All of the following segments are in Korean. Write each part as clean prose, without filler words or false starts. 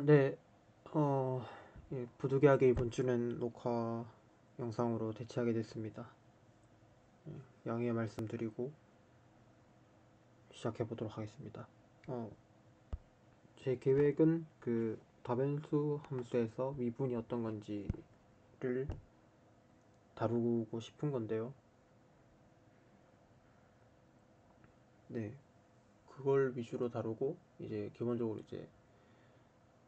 네. 어, 예, 부득이하게 이번 주는 녹화 영상으로 대체하게 됐습니다. 양해 말씀드리고 시작해 보도록 하겠습니다. 어, 제 계획은 그 다변수 함수에서 미분이 어떤 건지를 다루고 싶은 건데요. 네, 그걸 위주로 다루고 이제 기본적으로 이제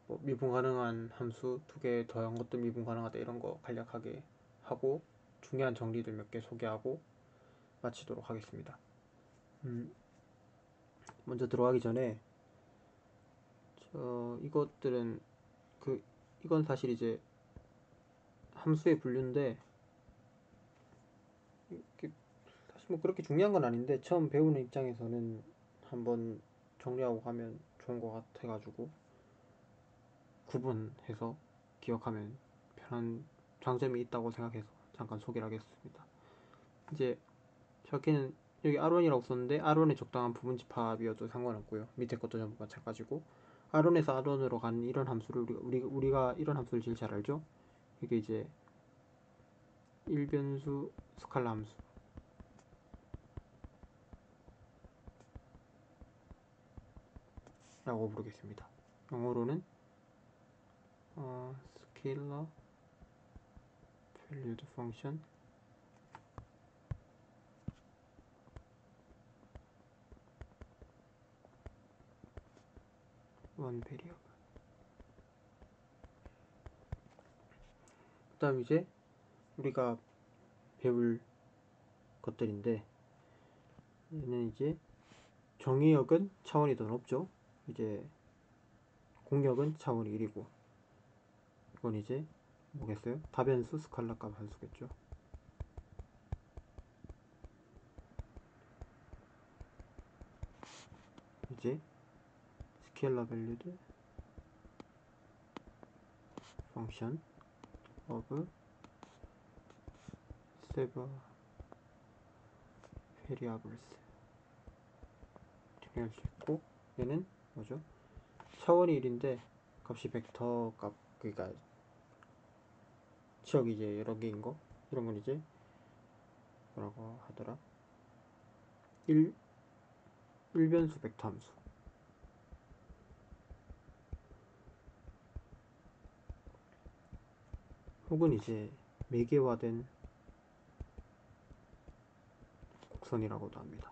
뭐 미분 가능한 함수 두 개 더한 것도 미분 가능하다 이런 거 간략하게 하고 중요한 정리들 몇 개 소개하고 마치도록 하겠습니다. 음, 먼저 들어가기 전에 이것들은 이건 사실 이제 함수의 분류인데 사실 뭐 그렇게 중요한 건 아닌데 처음 배우는 입장에서는 한번 정리하고 가면 좋은 것 같아가지고 구분해서 기억하면 편한 장점이 있다고 생각해서 잠깐 소개를 하겠습니다. 이제 저기는 여기 R1이라고 썼는데 R1에 적당한 부분집합이어도 상관없고요. 밑에 것도 전부 마찬가지고 R1에서 R1으로 가는 이런 함수를 우리가 이런 함수를 제일 잘 알죠? 이게 이제 일변수 스칼라 함수라고 부르겠습니다. 영어로는 스케일러 밸류드 펑션 원 베리어블. 그다음 이제 우리가 배울 것들인데 얘는 이제 정의역은 차원이 더 높죠. 이제 공역은 차원이 1이고 이건 이제 뭐겠어요? 다변수 스칼라 값 함수겠죠. 이제 스케일러 밸류드 펑션 of several variables 정리할 수 있고 얘는 뭐죠? 차원이 1인데 값이 벡터 값 그러니까 지역이 이제 여러 개인 거 이런 건 이제 뭐라고 하더라? 1 1변수 벡터 함수 혹은 이제 매개화된 곡선이라고도 합니다.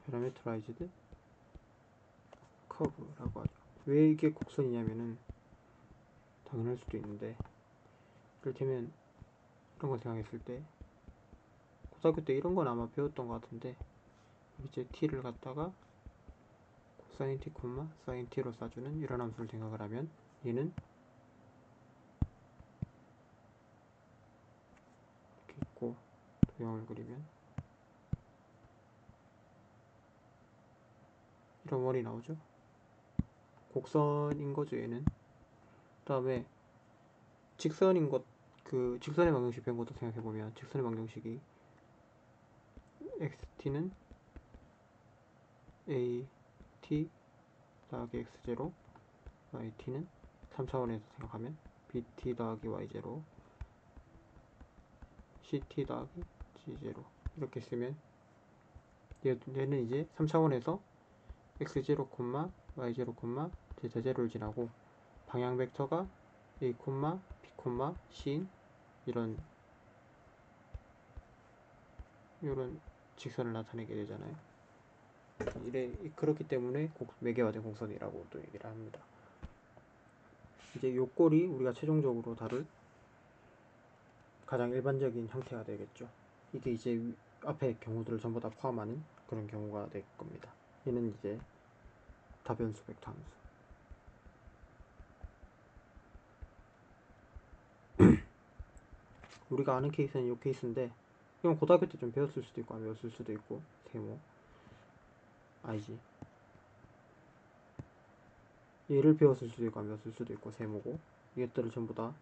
parameterized curve라고 하죠. 왜 이게 곡선이냐면은 당연할 수도 있는데 이를테면 이런 거 생각했을 때 고등학교 때 이런 건 아마 배웠던 것 같은데 이제 t를 갖다가 코사인 t, 사인 t로 쏴주는 이런 함수를 생각을 하면 얘는 이렇게 있고 도형을 그리면 이런 원이 나오죠. 곡선인 거죠 얘는. 그 다음에 직선인 것, 그 직선의 방정식 배운 것도 생각해보면 직선의 방정식이 xt는 at 더하기 x0 yt는 3차원에서 생각하면 bt 더하기 y0 ct 더하기 g0 이렇게 쓰면 얘는 이제 3차원에서 x0, y0, z0를 지나고 방향 벡터가 a, b, c인 이런 직선을 나타내게 되잖아요. 그렇기 때문에 매개화된 곡선이라고 또 얘기를 합니다. 이제 요 꼴이 우리가 최종적으로 다룰 가장 일반적인 형태가 되겠죠. 이게 이제 앞에 경우들을 전부 다 포함하는 그런 경우가 될 겁니다. 얘는 이제 다변수 벡터 함수. 우리가 아는 케이스는 이 케이스인데 이건 고등학교 때 좀 배웠을 수도 있고 안 배웠을 수도 있고 세모 아니지 얘를 배웠을 수도 있고 안 배웠을 수도 있고 세모고 이것들을 전부 다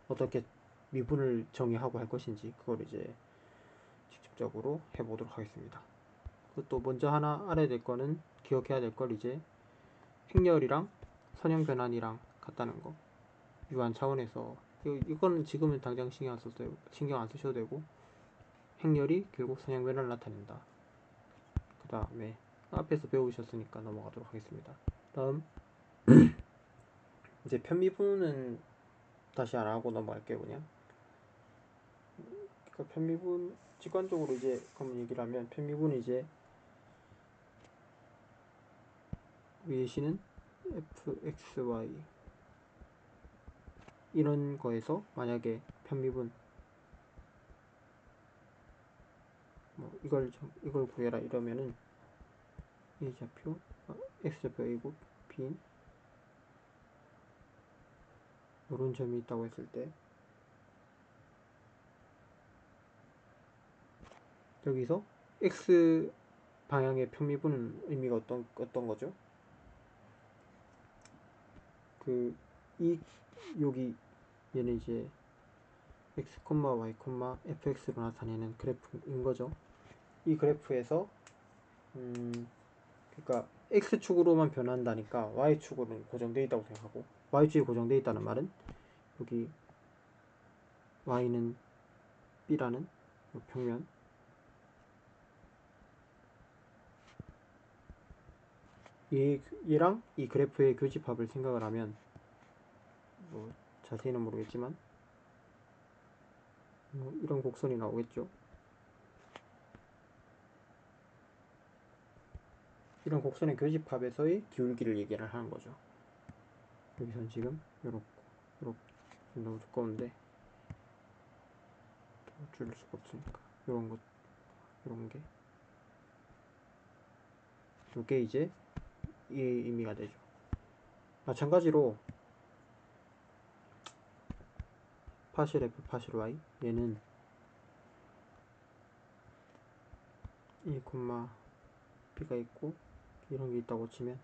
어떻게 미분을 정의하고 할 것인지 그걸 이제 직접적으로 해보도록 하겠습니다. 또 먼저 하나 알아야 될 거는, 기억해야 될 걸, 이제 행렬이랑 선형 변환이랑 같다는 거, 유한 차원에서. 이거는 지금은 당장 신경 안 쓰셔도 되고, 행렬이 결국 선형 변환을 나타낸다. 그 다음에 앞에서 배우셨으니까 넘어가도록 하겠습니다. 다음 이제 편미분은 다시 안 하고 넘어갈게요. 그냥 그러니까 편미분 직관적으로 이제 한번 얘기를 하면, 편미분은 이제 위에 시는 fxy 이런 거에서 만약에 편미분 뭐 이걸 구해라 이러면은, 이 좌표 x좌표 a고 b인 이런 점이 있다고 했을 때, 여기서 x 방향의 편미분은 의미가 어떤 거죠? 여기 얘는 이제 x, y, fx로 나타내는 그래프인 거죠. 이 그래프에서 그러니까 x축으로만 변한다니까 y축으로는 고정되어 있다고 생각하고, y축이 고정되어 있다는 말은 여기 y는 b라는 평면, 얘랑 이 그래프의 교집합을 생각을 하면, 뭐 자세히는 모르겠지만 이런 곡선이 나오겠죠. 이런 곡선의 교집합에서의 기울기를 얘기를 하는 거죠. 여기선 지금 요렇게 너무 두꺼운데 줄일 수가 없으니까 요런 게 요게 이제 이 의미가 되죠. 마찬가지로 파실 f 파실 y, 얘는 1, b가 있고 이런 게 있다고 치면,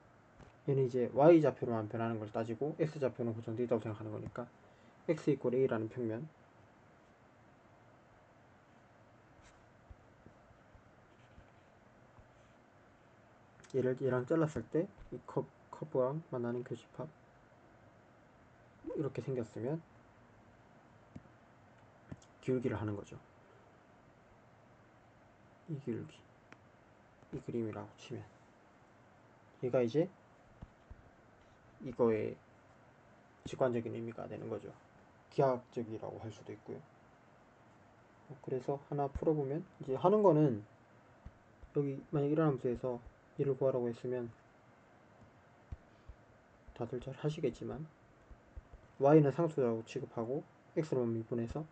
얘는 이제 y 좌표로만 변하는 걸 따지고 x 좌표는 고정되어 있다고 생각하는 거니까, x 이퀄 a라는 평면, 얘랑 잘랐을 때 이 커브랑 만나는 교집합 이렇게 생겼으면 기울기를 하는 거죠. 이 기울기, 이 그림이라고 치면 얘가 이제 이거의 직관적인 의미가 되는 거죠. 기하학적이라고 할 수도 있고요. 그래서 하나 풀어보면, 이제 하는 거는, 여기 만약 이런 함수에서 얘를 구하라고 했으면 다들 잘 하시겠지만, y는 상수라고 취급하고 x로만 미분해서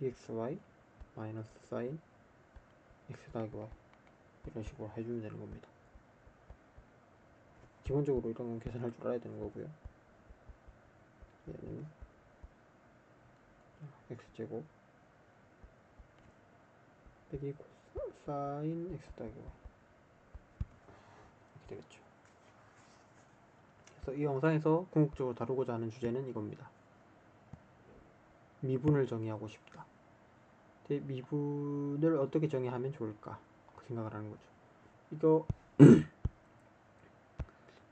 exy 마이너스 사인 x 더하기 y 이런 식으로 해주면 되는 겁니다. 기본적으로 이런 건 계산할 줄 알아야 되는 거고요. 얘는 x제곱 빼기 코사인 x 더하기 y 이렇게 되겠죠. 그래서 이 영상에서 궁극적으로 다루고자 하는 주제는 이겁니다. 미분을 정의하고 싶다. 미분을 어떻게 정의하면 좋을까 그 생각을 하는 거죠.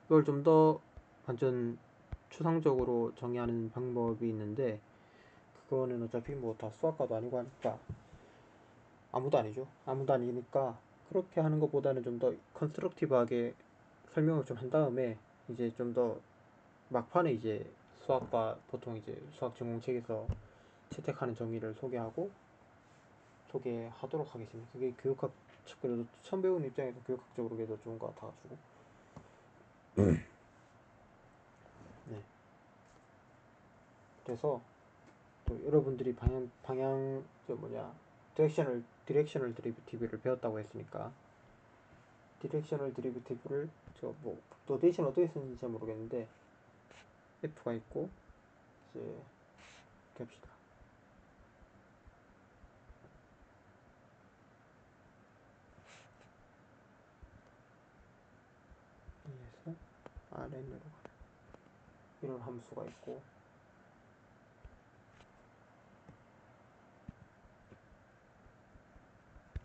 이걸 좀 더 완전 추상적으로 정의하는 방법이 있는데, 그거는 어차피 뭐 다 수학과도 아니고 하니까 아무도 아니니까 그렇게 하는 것보다는 좀 더 컨스트럭티브하게 설명을 좀 한 다음에, 이제 좀 더 막판에 이제 수학과 보통 이제 수학 전공책에서 채택하는 정의를 소개하도록 하겠습니다. 그게 교육학, 그래도 처음 배우는 입장에서 교육학적으로 더 좋은 것 같아가지고. 네. 그래서 또 여러분들이 디렉셔널 드리비티브를 배웠다고 했으니까, 디렉셔널 드리비티브를 뭐 노테이션 어떻게 쓰는지 잘 모르겠는데, f가 있고 이제 이렇게 합시다. E에서 Rn으로 이런 함수가 있고,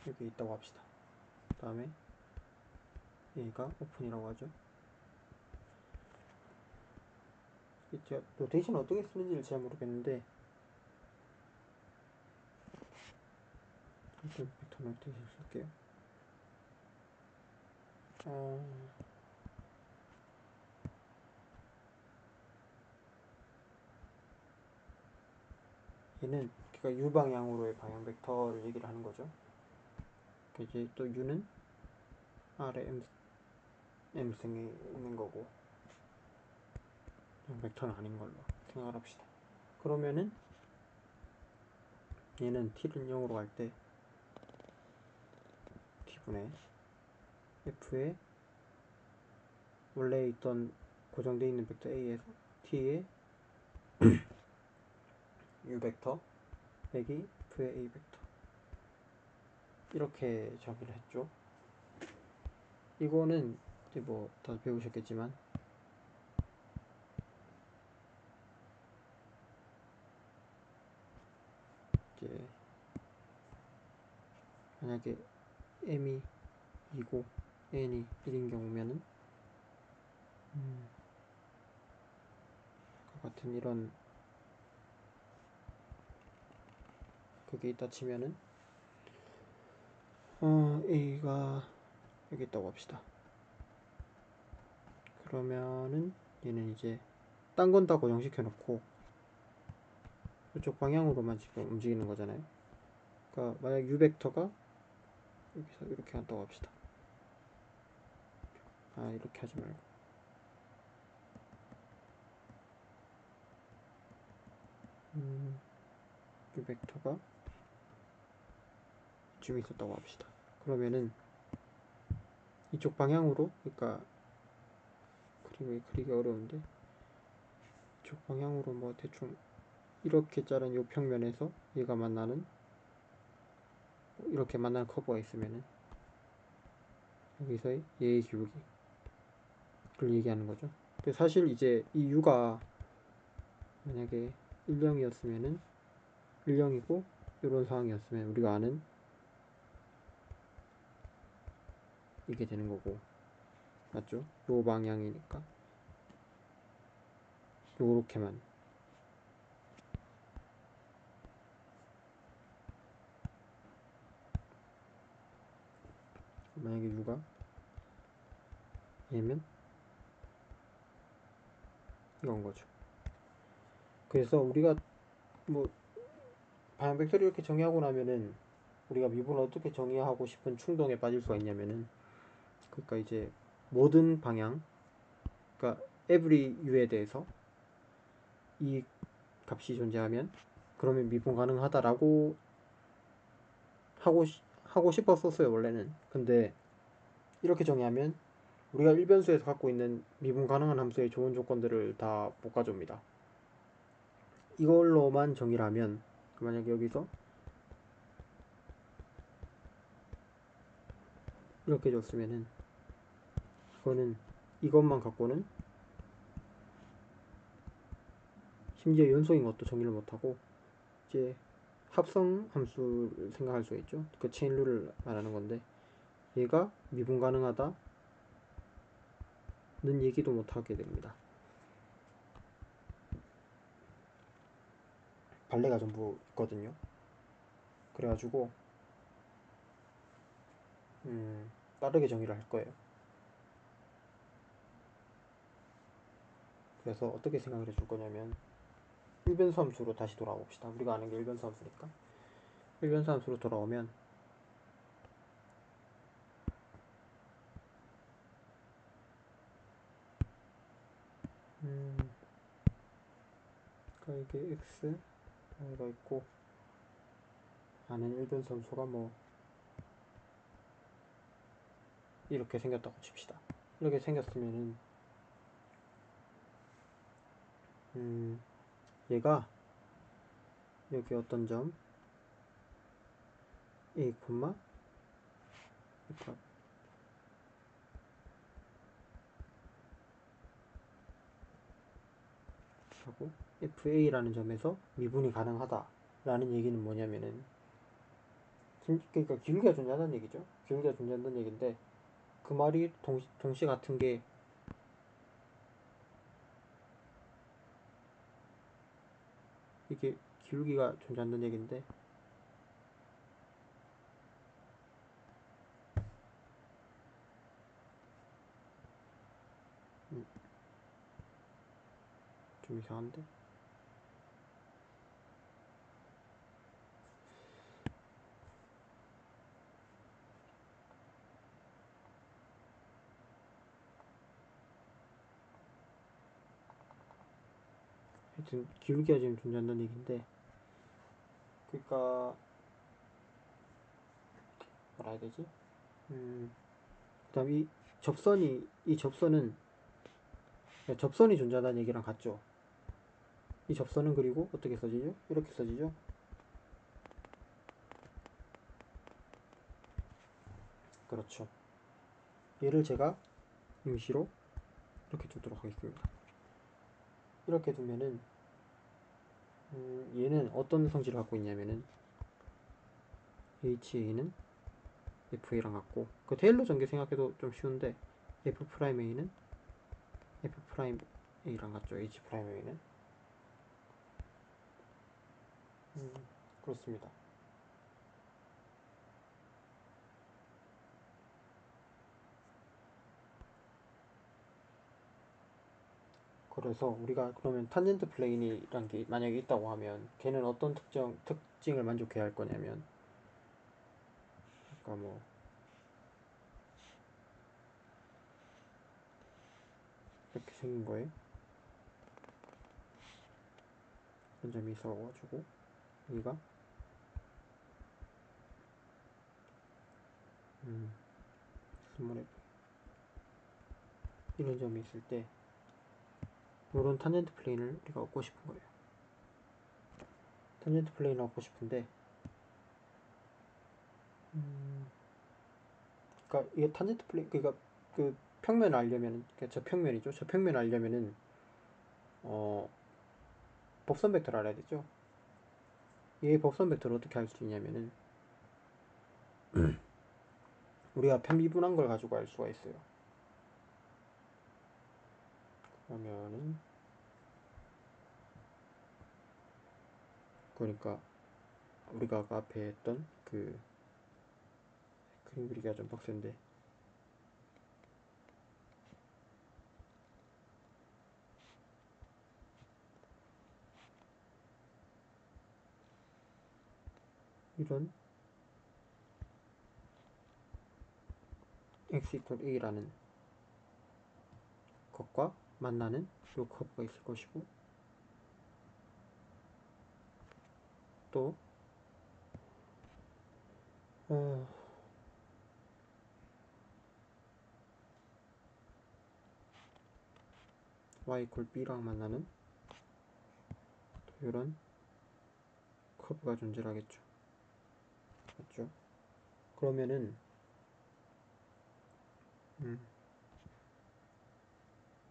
여기 있다고 합시다. 그 다음에 A가 오픈이라고 하죠. 제가 노테이션 어떻게 쓰는지를 잘 모르겠는데 일단 벡터 노테이션 쓸게요. 얘는 그러니까 U 방향으로의 방향 벡터를 얘기를 하는 거죠. 이제 또 U는 R에 M승에 있는 거고 벡터는 아닌 걸로 생각을 합시다. 그러면은 얘는 T를 0으로 갈 때 T분의 F에 원래 있던 고정되어 있는 벡터 A에서 T의 U 벡터 빼기 F의 A 벡터 이렇게 정의를 했죠. 이거는 이제 뭐 다 배우셨겠지만 이제 만약에 M이 2고 N이 1인 경우면은 같은 이런 그게 있다 치면은 A가 여기 있다고 합시다. 그러면은 얘는 이제 딴 건 다 고정시켜 놓고 이쪽 방향으로만 지금 움직이는 거잖아요. 그러니까 만약 U 벡터가 여기서 이렇게 간다고 합시다. 이렇게 하지 말고 U 벡터가 이쯤에 있었다고 합시다. 그러면은 이쪽 방향으로 그러니까 그리기 어려운데 이쪽 방향으로 뭐 대충 이렇게 자른 요 평면에서 얘가 만나는 이렇게 만나는 커브가 있으면은 여기서의 얘의 기울기를 얘기하는 거죠. 근데 사실 이제 이 U가 만약에 1,0이었으면은 1,0이고 이런 상황이었으면 우리가 아는 이게 되는 거고 맞죠? 요 방향이니까 요렇게만 만약에 U가 얘면 이건 거죠. 그래서 우리가 뭐 방향 벡터를 이렇게 정의하고 나면은 우리가 미분을 어떻게 정의하고 싶은 충동에 빠질 수가 있냐면은 그러니까 이제 모든 방향 그러니까 every u에 대해서 이 값이 존재하면 그러면 미분 가능하다라고 하고 싶었었어요 원래는. 근데 이렇게 정의하면 우리가 일변수에서 갖고 있는 미분 가능한 함수의 좋은 조건들을 다 못 가져옵니다. 이걸로만 정의를 하면 만약에 여기서 이렇게 줬으면은 이거는 이것만 갖고는 심지어 연속인 것도 정의를 못하고 이제 합성 함수를 생각할 수 있죠. 그 체인 룰을 말하는 건데 얘가 미분 가능하다는 얘기도 못하게 됩니다. 발레가 전부 있거든요. 그래가지고 빠르게 정의를 할 거예요. 그래서 어떻게 생각을 해줄 거냐면 일변수 함수로 다시 돌아옵시다. 우리가 아는 게 일변수 함수니까 일변수 함수로 돌아오면 그러니까 이게 x y가 있고 아는 일변수 함수가 뭐 이렇게 생겼다고 칩시다. 이렇게 생겼으면은 얘가 여기 어떤 점 a, f 하고 fa라는 점에서 미분이 가능하다라는 얘기는 뭐냐면은 그러니까 기울기가 존재한다는 얘기죠. 기울기가 존재한다는 얘기인데 그 말이 동시 같은 게 이게 기울기가 존재한다는 얘기인데 좀 이상한데. 하여튼 기울기가 지금 존재한다는 얘기인데, 그러니까 뭐라 해야 되지? 그다음 이 접선은 접선이 존재한다는 얘기랑 같죠. 이 접선은 그리고 어떻게 써지죠? 이렇게 써지죠. 그렇죠. 얘를 제가 임시로 이렇게 두도록 하겠습니다. 이렇게 두면은 얘는 어떤 성질을 갖고 있냐면은 HA는 FA랑 같고, 그 테일러 전개 생각해도 좀 쉬운데 F'A는 F'A랑 같죠. H'A는 그렇습니다. 그래서 우리가 그러면 탄젠트 플레인이란 게 만약에 있다고 하면 걔는 어떤 특징을 만족해야 할 거냐면, 그러니까 뭐 이렇게 생긴 거에 한 점이 있어가지고 여기가 스몰 f 이런 점이 있을 때 이런 탄젠트 플레인을 우리가 얻고 싶은 거예요. 탄젠트 플레인을 얻고 싶은데, 그러니까 이게 탄젠트 플레인, 그러니까 그 평면을 알려면, 그러니까 저 평면이죠. 저 평면을 알려면은 법선 벡터를 알아야 되죠. 이 법선 벡터를 어떻게 알 수 있냐면은 우리가 편미분한 걸 가지고 알 수가 있어요. 그러면은 그러니까 우리가 아까 앞에 했던 그 그림 그리기가 좀 빡센데, 이런 x A라는 것과 만나는 요 커브가 있을 것이고, 또 y b랑 만나는 이런 커브가 존재하겠죠. 맞죠? 그러면은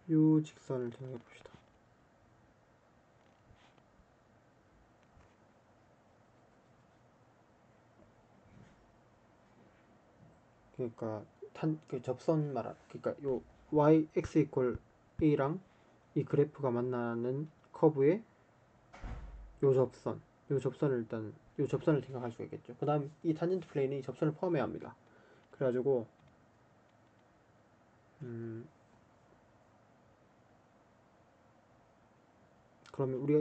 요 직선을 생각해 봅시다. 그러니까 그 접선 그러니까 요 x a랑 이 그래프가 만나는 커브의 요 접선을 일단 요 접선을 생각할 수가 있겠죠. 그 다음 이 탄젠트 플레인이 접선을 포함해야 합니다. 그래가지고 그러면 우리가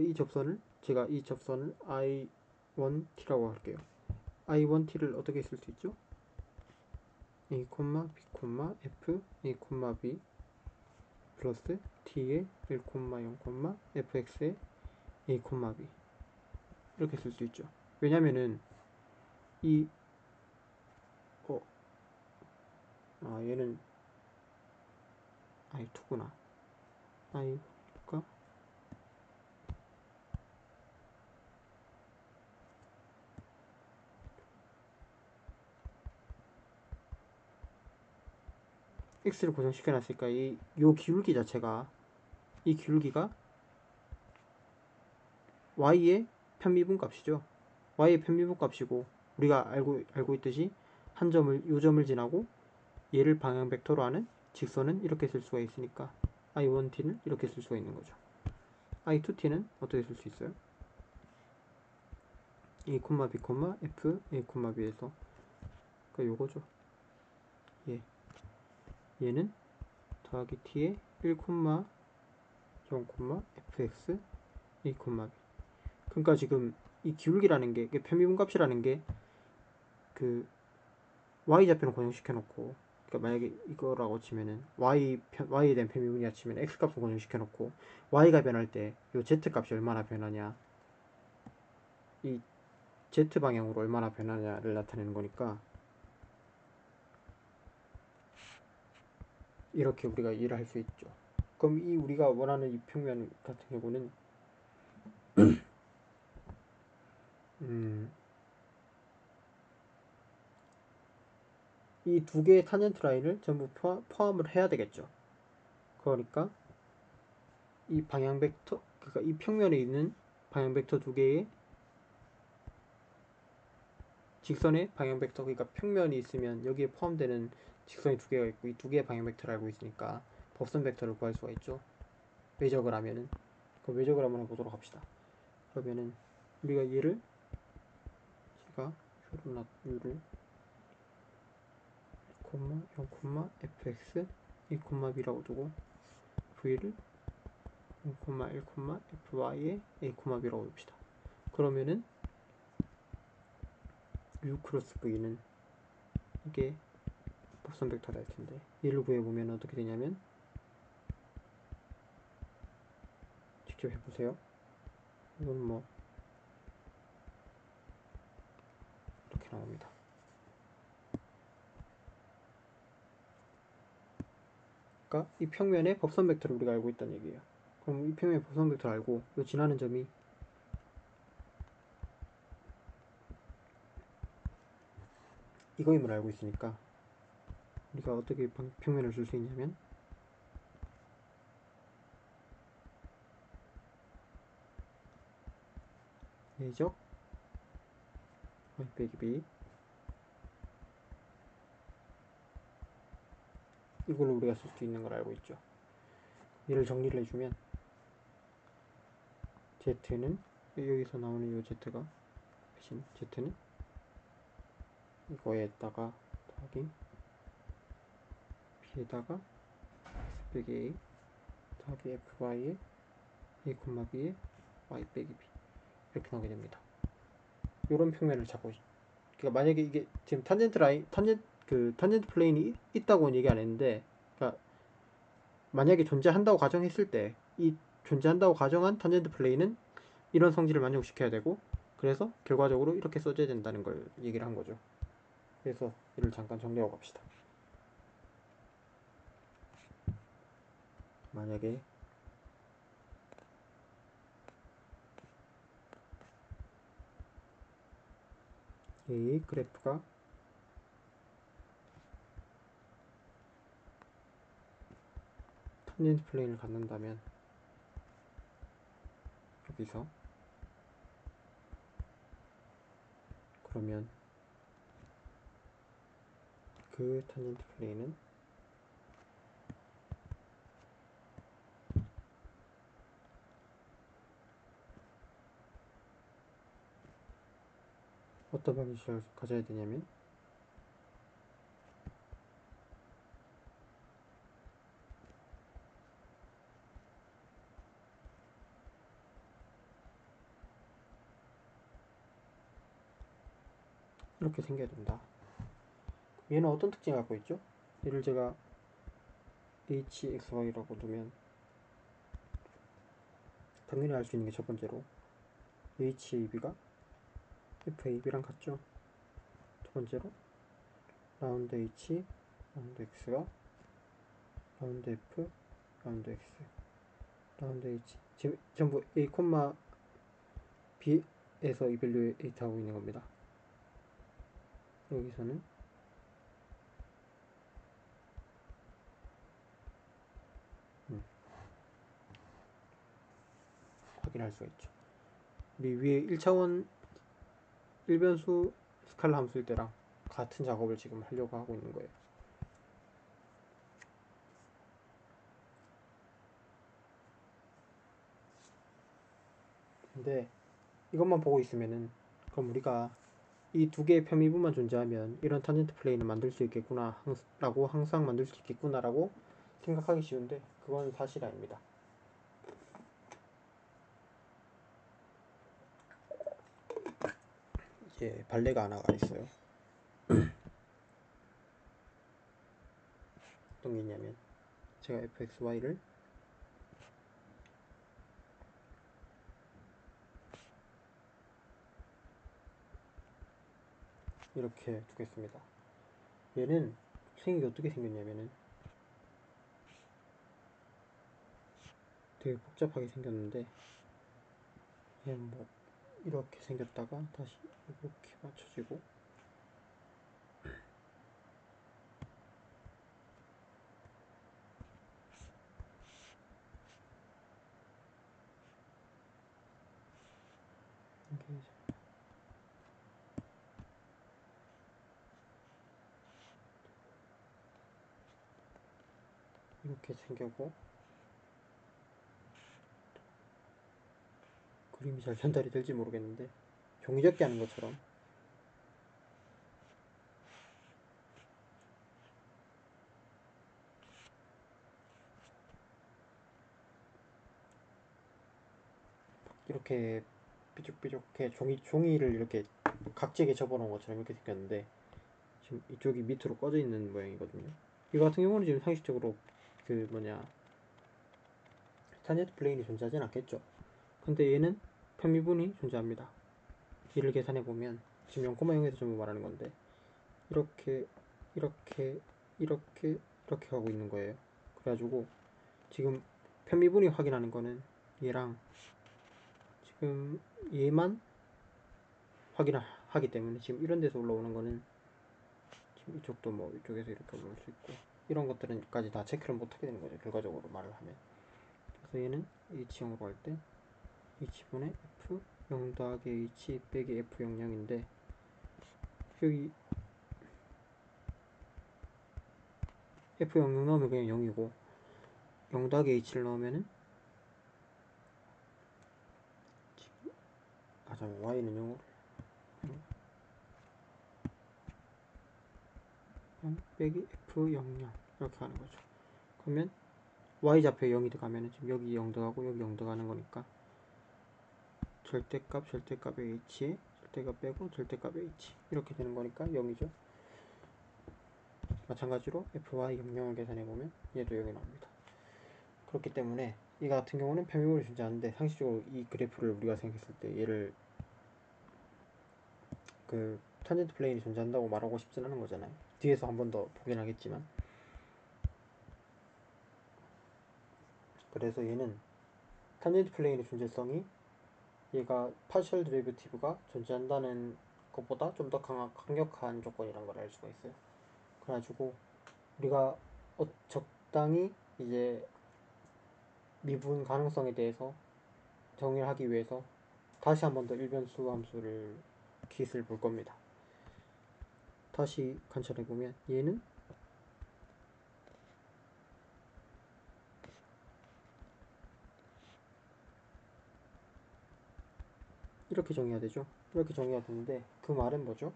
제가 이 접선을 I1T라고 할게요. I1T를 어떻게 쓸 수 있죠? A, B, F, A, B 플러스 T의 1, 0, fx의 A, B 이렇게 쓸 수 있죠. 왜냐면은 이 얘는 I2구나. I가 x를 고정시켜놨으니까 요 기울기 자체가, 이 기울기가 y의 편미분 값이죠. y의 편미분 값이고, 우리가 알고 있듯이 요 점을 지나고 얘를 방향 벡터로 하는 직선은 이렇게 쓸 수가 있으니까 i1t는 이렇게 쓸 수가 있는 거죠. i2t는 어떻게 쓸 수 있어요? a, b, f, a, b에서 그러니까 요거죠. 얘는 더하기 t의 1, 0, fx, a, b. 그러니까 지금 이 기울기라는 게 편미분값이라는 게 그 y좌표는 고정시켜 놓고, 그러니까 만약에 이거라고 치면은 y에 대한 편미분이라 치면 x 값을 고정시켜 놓고 y가 변할 때 요 z 값이 얼마나 변하냐, 이 z 방향으로 얼마나 변하냐를 나타내는 거니까 이렇게 우리가 이해를 할 수 있죠. 그럼 이 우리가 원하는 이 평면 같은 경우는 이 두 개의 탄젠트 라인을 전부 포함을 해야 되겠죠. 그러니까 이 방향 벡터, 그러니까 이 평면에 있는 방향 벡터 두 개의 직선의 방향 벡터, 그러니까 평면이 있으면 여기에 포함되는 직선이 두 개가 있고 이 두 개의 방향 벡터를 알고 있으니까 법선 벡터를 구할 수가 있죠. 외적을 하면은. 그 외적을 한번 해보도록 합시다. 그러면은 우리가 얘를 제가 유를 0, fx 1, b라고 두고 v를 0, 1, fy에 a, b라고 둡시다. 그러면은 u 크로스 v는 이게 법선 벡터가 될 텐데, 얘를 구해보면 어떻게 되냐면, 직접 해보세요. 이건 뭐 이렇게 나옵니다. 그러니까 이 평면의 법선 벡터를 우리가 알고 있다는 얘기예요. 그럼 이 평면의 법선 벡터를 알고 이 지나는 점이 이거임을 알고 있으니까 우리가 어떻게 평면을 줄 수 있냐면, 내적 y 빼기 b, 이걸로 우리가 쓸 수 있는 걸 알고 있죠. 얘를 정리를 해주면 z는 여기서 나오는 요 z가 대신 z는 이거에다가 더하기 b에다가 x 빼기 a 더하기 fy에 a, b에 y 빼기 b 이렇게 나오게 됩니다. 이런 평면을 잡고, 그러니까 만약에 이게 지금 탄젠트 라인, 탄젠트 플레인이 있다고는 얘기 안 했는데, 그러니까 만약에 존재한다고 가정했을 때 이 존재한다고 가정한 탄젠트 플레인은 이런 성질을 만족시켜야 되고, 그래서 결과적으로 이렇게 써져야 된다는 걸 얘기를 한 거죠. 그래서 이를 잠깐 정리하고 갑시다. 만약에 이 그래프가 탄젠트 플레인을 갖는다면 여기서, 그러면 그 탄젠트 플레인은 어떤 방식을 가져야 되냐면, 이렇게 생겨야 된다. 얘는 어떤 특징을 갖고 있죠? 얘를 제가 hxy라고 두면 당연히 알 수 있는 게 첫 번째로 hab가 fab랑 같죠. 두 번째로 라운드 h, 라운드 x가 라운드 f, 라운드 x, 라운드 h 지금 전부 a, b에서 이밸류에이트 하고 있는 겁니다. 여기서는 확인할 수가 있죠. 우리 위에 1차원 1변수 스칼라 함수일 때랑 같은 작업을 지금 하려고 하고 있는 거예요. 근데 이것만 보고 있으면은 그럼 우리가 이 두 개의 편미분만 존재하면 이런 탄젠트 플레인을 만들 수 있겠구나 라고 항상 만들 수 있겠구나 라고 생각하기 쉬운데 그건 사실이 아닙니다. 이제 발레가 하나가 있어요. 어떤 게 있냐면 제가 fxy를 이렇게 두겠습니다. 얘는 생긴 게 어떻게 생겼냐면은 되게 복잡하게 생겼는데 얘는 뭐 이렇게 생겼다가 다시 이렇게 맞춰지고 이렇게 생겼고 그림이 잘 전달이 될지 모르겠는데 종이접기 하는 것처럼 이렇게 삐죽삐죽해 종이를 이렇게 각지게 접어놓은 것처럼 이렇게 생겼는데 지금 이쪽이 밑으로 꺼져 있는 모양이거든요. 이거 같은 경우는 지금 상식적으로 그 뭐냐 탄젠트 플레인이 존재하진 않겠죠. 근데 얘는 편미분이 존재합니다. 이를 계산해보면 지금 0,0에서 전부 말하는 건데 이렇게 이렇게 이렇게 이렇게 하고 있는 거예요. 그래가지고 지금 편미분이 확인하는 거는 얘랑 지금 얘만 확인하기 때문에 지금 이런 데서 올라오는 거는 지금 이쪽도 뭐 이쪽에서 이렇게 올라올 수 있고 이런 것들은까지 다 체크를 못 하게 되는 거죠. 결과적으로 말을 하면. 그래서 얘는 H형으로 할 때 H분의 F 0 더하기 H 빼기 F 00인데 여기 F 00 넣으면 그냥 0이고 0 더하기 H를 넣으면은 잠깐 Y는 0으로 0 빼기 F 00 이렇게 하는 거죠. 그러면 Y좌표에 0이 들어가면 지금 여기 0 들어가고 여기 0 들어가는 거니까 절대값의 H에 절대값 빼고 절대값의 H 이렇게 되는 거니까 0이죠. 마찬가지로 FY 00을 계산해보면 얘도 0이 나옵니다. 그렇기 때문에 이 같은 경우는 편미분이 존재하는데 상식적으로 이 그래프를 우리가 생각했을 때 얘를 그 탄젠트 플레인이 존재한다고 말하고 싶진 않은 거잖아요. 뒤에서 한 번 더 보긴 하겠지만 그래서 얘는 탄젠트 플레인의 존재성이 얘가 파셜 데리베티브가 존재한다는 것보다 좀 더 강력한 조건이란 걸 알 수가 있어요. 그래가지고 우리가 적당히 이제 미분 가능성에 대해서 정의를 하기 위해서 다시 한 번 더 일변수 함수를 깃을 볼 겁니다. 다시 관찰해보면 얘는 이렇게 정의해야 되죠. 이렇게 정의해야 되는데 그 말은 뭐죠?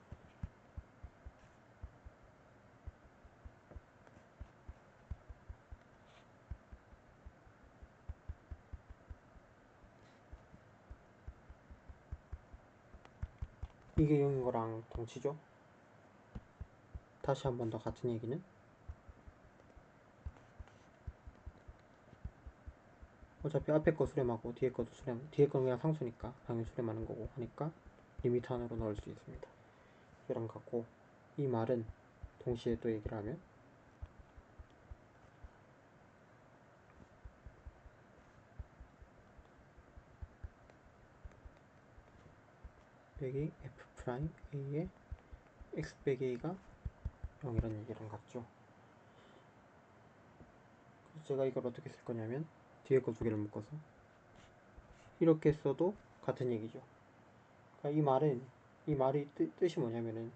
이게 0인 거랑 동치죠? 다시 한 번 더 같은 얘기는 어차피 앞에 거 수렴하고 뒤에 거도 뒤에 거는 그냥 상수니까 당연히 수렴하는 거고 하니까 리미트 안으로 넣을 수 있습니다. 이랑 같고 이 말은 동시에 또 얘기를 하면 빼기 f 프라임 a의 x 빼기 a가 0이라는 얘기랑 같죠. 그래서 제가 이걸 어떻게 쓸 거냐면 뒤에 거 두 개를 묶어서 이렇게 써도 같은 얘기죠. 그러니까 이 말은 이 말이 뜻이 뭐냐면은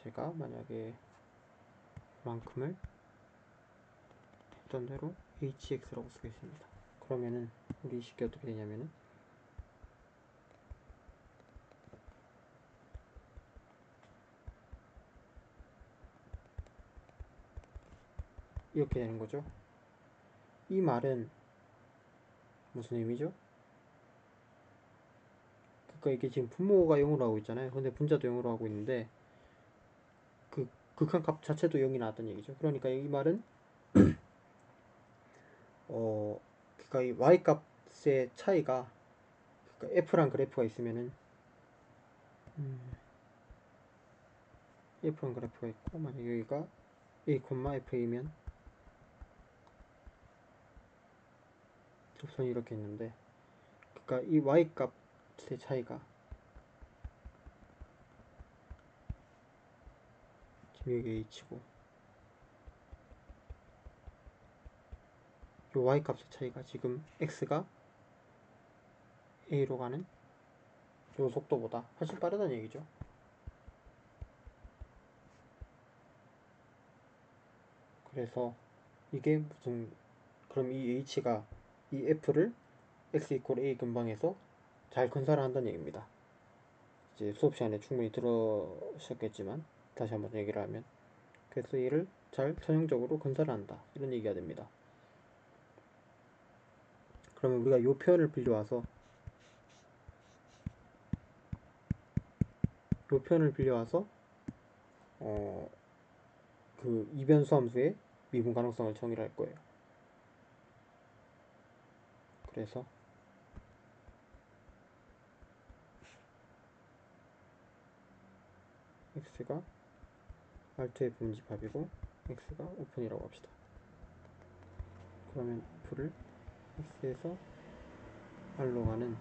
제가 만약에 만큼을 했던 대로 hx라고 쓰겠습니다. 그러면은 우리 식이 어떻게 되냐면은 이렇게 되는 거죠. 이 말은 무슨 의미죠? 그러니까 이게 지금 분모가 0으로 하고 있잖아요. 근데 분자도 0으로 하고 있는데 그 극한값 자체도 0이 나왔다는 얘기죠. 그러니까 이 말은 그러니까 이 y 값의 차이가, 그러니까 f란 그래프가 있으면은 f란 그래프가 있고 만약 여기가 a, f이면 접선이 이렇게 있는데, 그러니까 이 y 값의 차이가 지금 여기 h고 이 y 값의 차이가 지금 x가 a로 가는 이 속도보다 훨씬 빠르다는 얘기죠. 그래서 이게 무슨, 그럼 이 h가 이 f를 x 이퀄 a 근방에서 잘 건사를 한다는 얘기입니다. 이제 수업 시간에 충분히 들으셨겠지만 다시 한번 얘기를 하면, 그래서 얘를 잘 선형적으로 건사를 한다, 이런 얘기가 됩니다. 그러면 우리가 이 표현을 빌려와서 그 이변수 함수의 미분 가능성을 정의할 거예요. 그래서 x가 R2의 분집합이고 x가 오픈이라고 합시다. 그러면 f를 x에서 r로 가는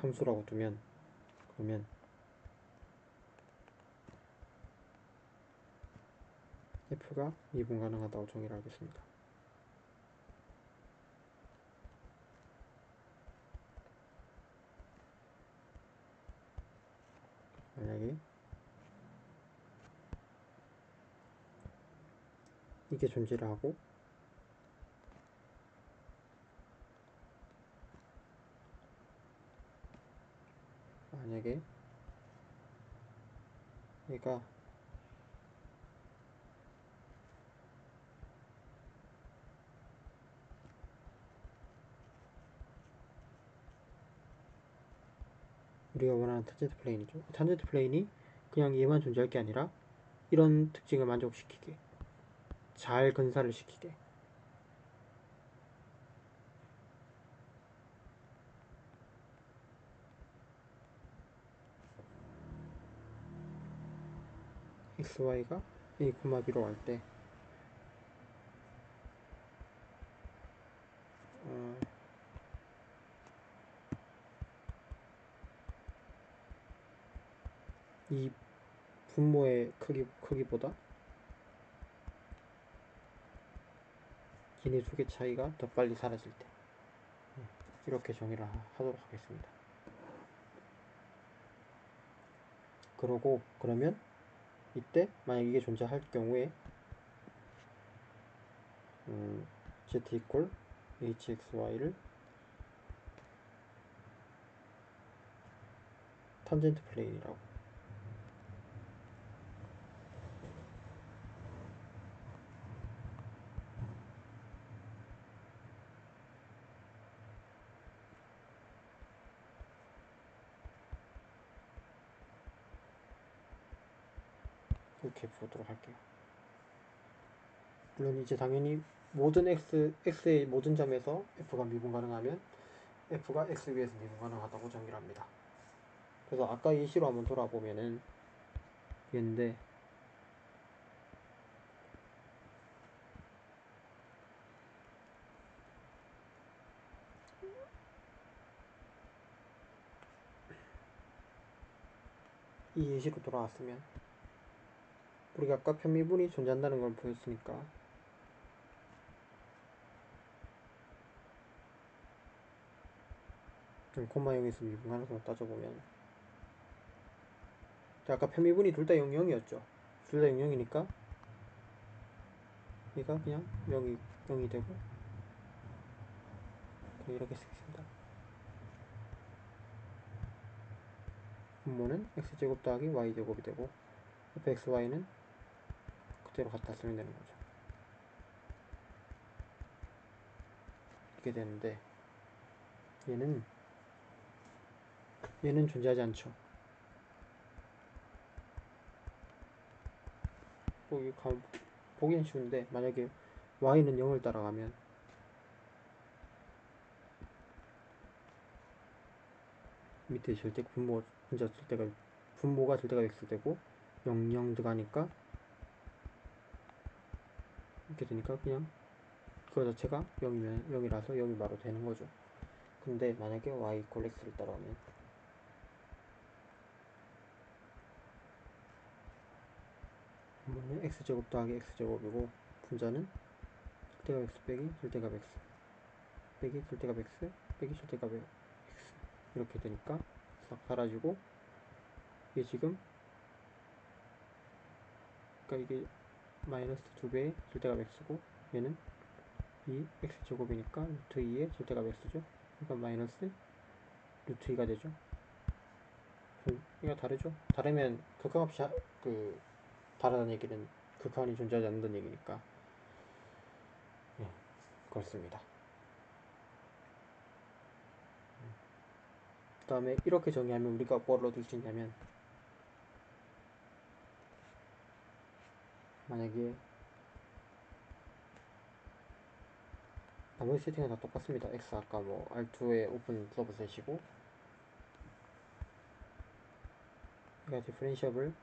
함수라고 두면, 그러면 f가 미분 가능하다고 정의를 하겠습니다. 만약에 이게 존재를 하고 만약에 얘가 우리가 원하는 탄젠트 플레인이죠. 탄젠트 플레인이 그냥 얘만 존재할 게 아니라 이런 특징을 만족시키게, 잘 건사를 시키게, xy가 a, b로 갈 때 이 분모의 크기보다 기내 두 개 차이가 더 빨리 사라질 때, 이렇게 정의를 하도록 하겠습니다. 그러면 이때 만약 이게 존재할 경우에 z 이퀄 hxy를 탄젠트 플레인이라고, 이렇게 보도록 할게요. 물론 이제 당연히 모든 x의 모든 점에서 f가 미분 가능하면 f가 x 위에서 미분 가능하다고 정의를 합니다. 그래서 아까 예시로 한번 돌아보면은 얘인데, 이 예시로 돌아왔으면 우리가 아까 편미분이 존재한다는 걸 보였으니까 콤마 0에서 미분 가능성을 따져보면, 아까 편미분이 둘 다 0, 0이었죠. 둘 다 0, 0이니까 얘가 그냥 0이 되고 이렇게 쓰겠습니다. 분모는 x제곱 더하기 y제곱이 되고 fxy는 그대로 갖다 쓰면 되는 거죠. 이렇게 되는데 얘는 존재하지 않죠. 보기엔 쉬운데 만약에 y는 0을 따라가면 밑에 절대 분모가 절대가 x되고 0 들어가니까 이렇게 되니까 그냥 그거 자체가 0이라서 0이 바로 되는 거죠. 근데 만약에 y = x를 따라오면 분모는 x제곱 더하기 x제곱이고 분자는 절대값 x 빼기 절대값 x 빼기 절대값 x 빼기 절대값 x 이렇게 되니까 싹 사라지고 이게 지금 그러니까 이게 마이너스 2배의 절대값 x고 얘는 2 x제곱이니까 루트 2의 절대값 x죠. 그러니까 마이너스 루트 2가 되죠. 이거 다르죠. 다르면 극한값이 다르다는 얘기는 극한이 존재하지 않는다는 얘기니까 그렇습니다. 그 다음에 이렇게 정의하면 우리가 뭘 얻을 수 있냐면 만약에 나머지 세팅은 다 똑같습니다. x 아까 뭐 R2에 오픈 서브셋이고 얘가 디퍼렌시able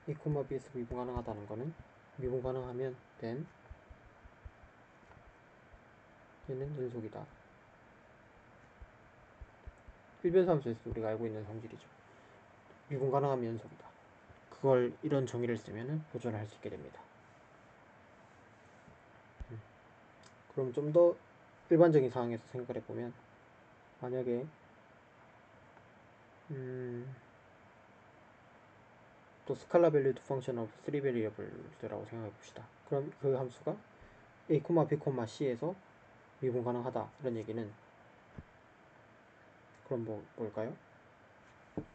a, b에서 미분 가능하다는 거는 미분 가능하면 then 얘는 연속이다. 일변함수에서 우리가 알고 있는 성질이죠. 미분 가능하면 연속이다. 그걸 이런 정의를 쓰면은 보존을 할 수 있게 됩니다. 그럼 좀 더 일반적인 상황에서 생각을 해보면 만약에 또 스칼라 밸류드 펑션 오브 3 베리어블스라고 생각해 봅시다. 그럼 그 함수가 a, b, c에서 미분 가능하다 이런 얘기는 그럼 뭘까요?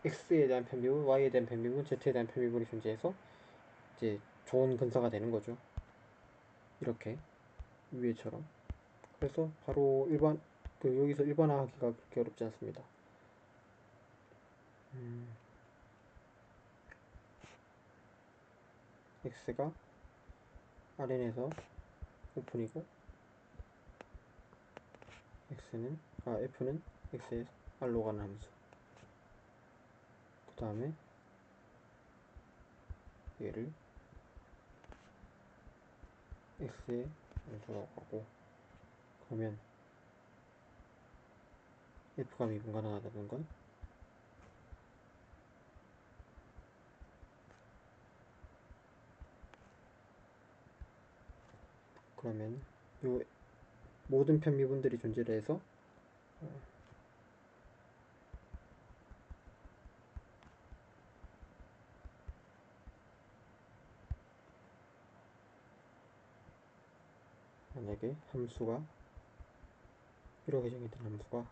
x에 대한 편미분, y에 대한 편미분, z에 대한 편미분이 존재해서 이제 좋은 근사가 되는 거죠. 이렇게 위에처럼. 그래서 바로 여기서 일반화하기가 그렇게 어렵지 않습니다. x가 Rn에서 오픈이고 f는 x에서 R로 가는 함수. 그 다음에 얘를 x에 함수라고 하고 그러면 f가 미분 가능하다는 건 그러면 요 모든 편미분들이 존재를 해서 만약에 함수가 이렇게 정했던 함수가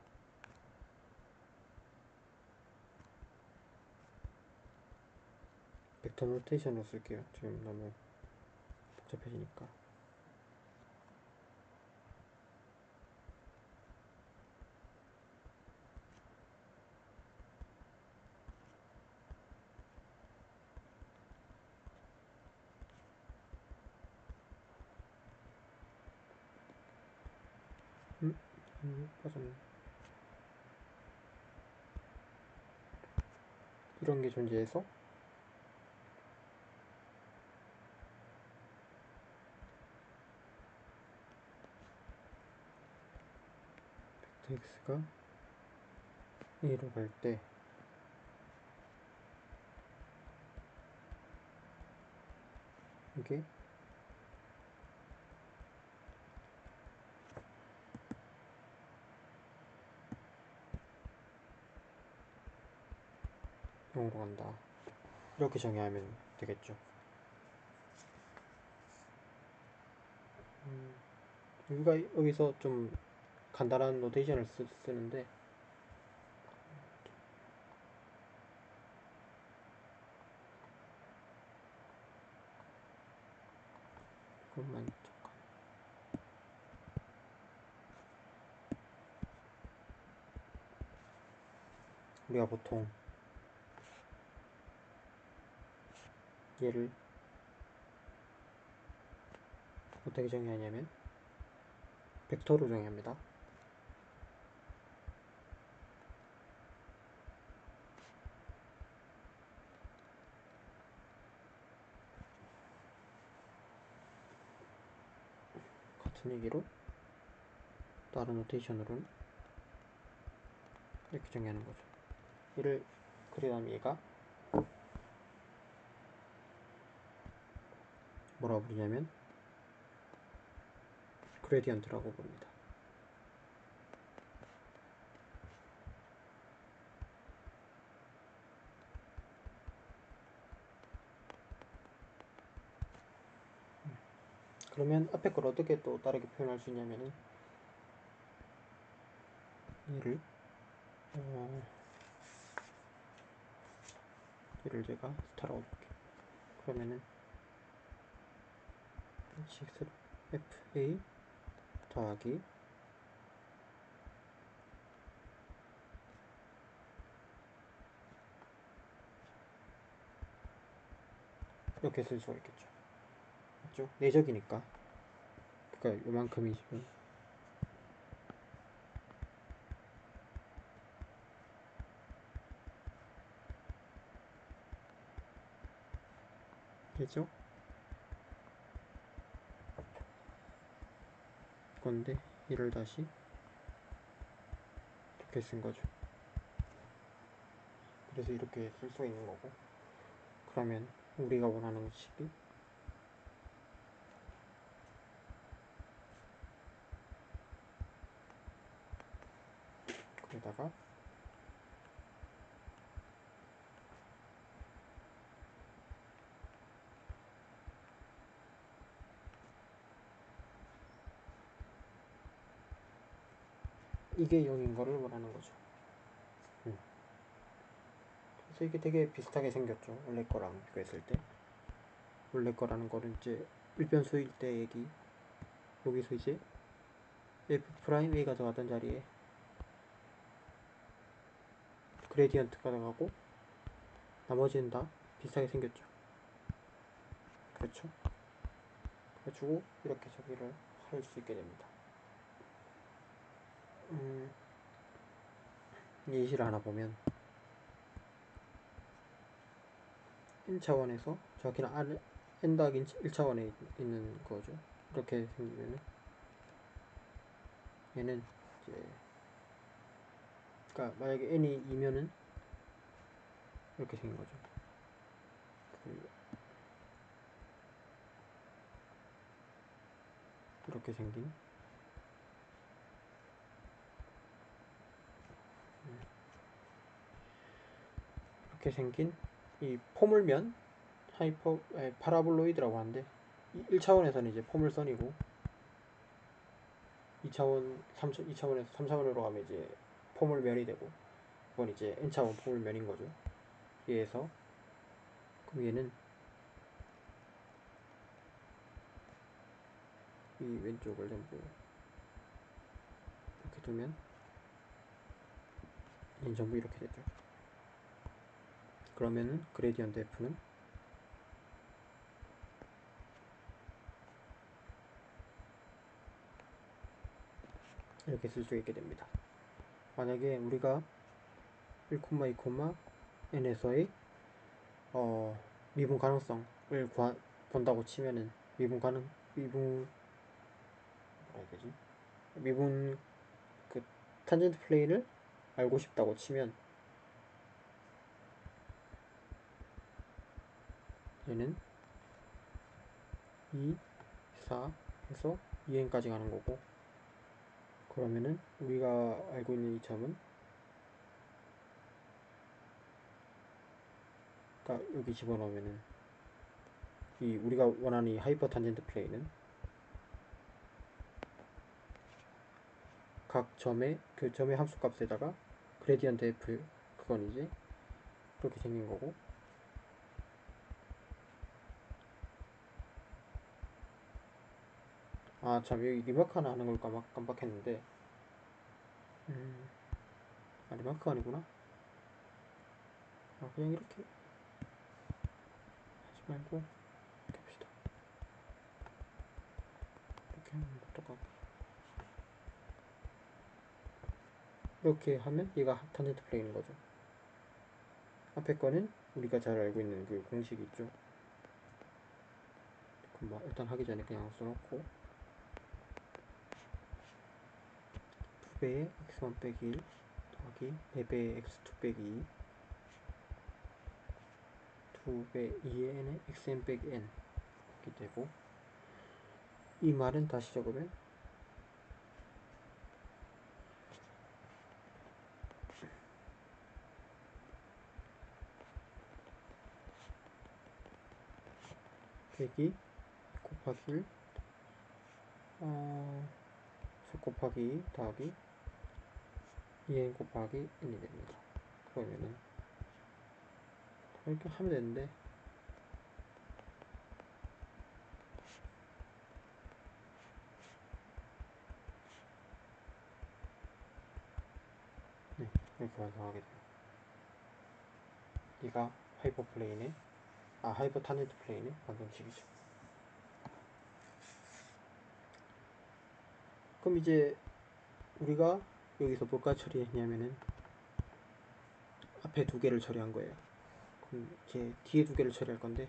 벡터 노테이션으로 쓸게요. 지금 너무 복잡해지니까. 빠졌네. 이런 게 존재해서 벡터 x가 a로 갈 때 이게 영으로 간다. 이렇게 정의하면 되겠죠. 우리가 여기서 좀 간단한 노테이션을 쓰는데, 그것만 잠깐. 우리가 보통 얘를 어떻게 정의하냐면 벡터로 정의합니다. 같은 얘기로 다른 노테이션으로는 이렇게 정의하는 거죠. 얘를 그리다면 얘가 뭐라고 부르냐면 그레디언트라고 부릅니다. 그러면 앞에 걸 어떻게 또 다르게 표현할 수 있냐면은 얘를 얘를 제가 스타라고 볼게요. 그러면은 hx를 fa 더하기 이렇게 쓸 수가 있겠죠. 맞죠? 내적이니까. 그러니까 요만큼이지만 되죠? 건데 이를 다시 이렇게 쓴 거죠. 그래서 이렇게 쓸 수 있는 거고, 그러면 우리가 원하는 식이 그러다가 이게 0인 거를 원하는 거죠. 그래서 이게 되게 비슷하게 생겼죠. 원래 거랑 비교했을 때. 원래 거라는 거는 이제 일변수일 때 얘기. 여기서 이제 f'a가 들어가던 자리에 그레디언트가 들어가고 나머지는 다 비슷하게 생겼죠. 그렇죠? 그래가지고 이렇게 저기를 할 수 있게 됩니다. 예시를 하나 보면 n차원에서 저기는 n 더하기 1차원에 있는 거죠. 이렇게 생기면은 얘는 이제 그러니까 만약에 n이 2면은 이렇게 생긴 거죠. 이렇게 생긴 이렇게 생긴 이 포물면 파라볼로이드라고 하는데 1차원에서는 이제 포물선이고 2차원에서 3차원으로 가면 이제 포물면이 되고 이건 이제 n차원 포물면인 거죠. 얘에서 그럼 얘는 이 왼쪽을 전부 이렇게 두면 얘는 전부 이렇게 되죠. 그러면은 그레디언트 f는 이렇게 쓸 수 있게 됩니다. 만약에 우리가 1, 2, n에서의 미분 가능성을 본다고 치면은 미분 뭐라 해야 되지? 미분 그 탄젠트 플레인을 알고 싶다고 치면 얘는 2, 4 해서 2n까지 가는 거고, 그러면은 우리가 알고 있는 이 점은 그러니까 여기 집어넣으면은 이 우리가 원하는 이 하이퍼 탄젠트 플레인은 각 점의 그 점의 함수값에다가 그레디언트 f 그건 이제 그렇게 생긴 거고, 아 참 여기 리마크 하나 하는 걸 깜빡했는데, 리마크가 아니구나. 그냥 이렇게 하지 말고 이렇게 합시다. 이렇게 하면 똑같고, 이렇게 하면 얘가 탄젠트 플레이인 거죠. 앞에 거는 우리가 잘 알고 있는 그 공식이 있죠. 그럼 뭐 일단 하기 전에 그냥 써놓고, 2배의 x1 빼기 1 더하기 4배의 x2 빼기 2 2배 2의 n에 xn 빼기 n 이렇게 되고, 이 말은 다시 적으면 빼기 곱하기 1 곱하기 2 더하기 2n 곱하기 n이 됩니다. 그러면은 이렇게 하면 되는데, 네, 이렇게 완성하게 돼요. 이가 하이퍼 탄젠트 플레인의 방정식이죠. 그럼 이제 우리가 여기서 뭐가 처리했냐면은 앞에 두 개를 처리한 거예요. 그럼 이제 뒤에 두 개를 처리할 건데,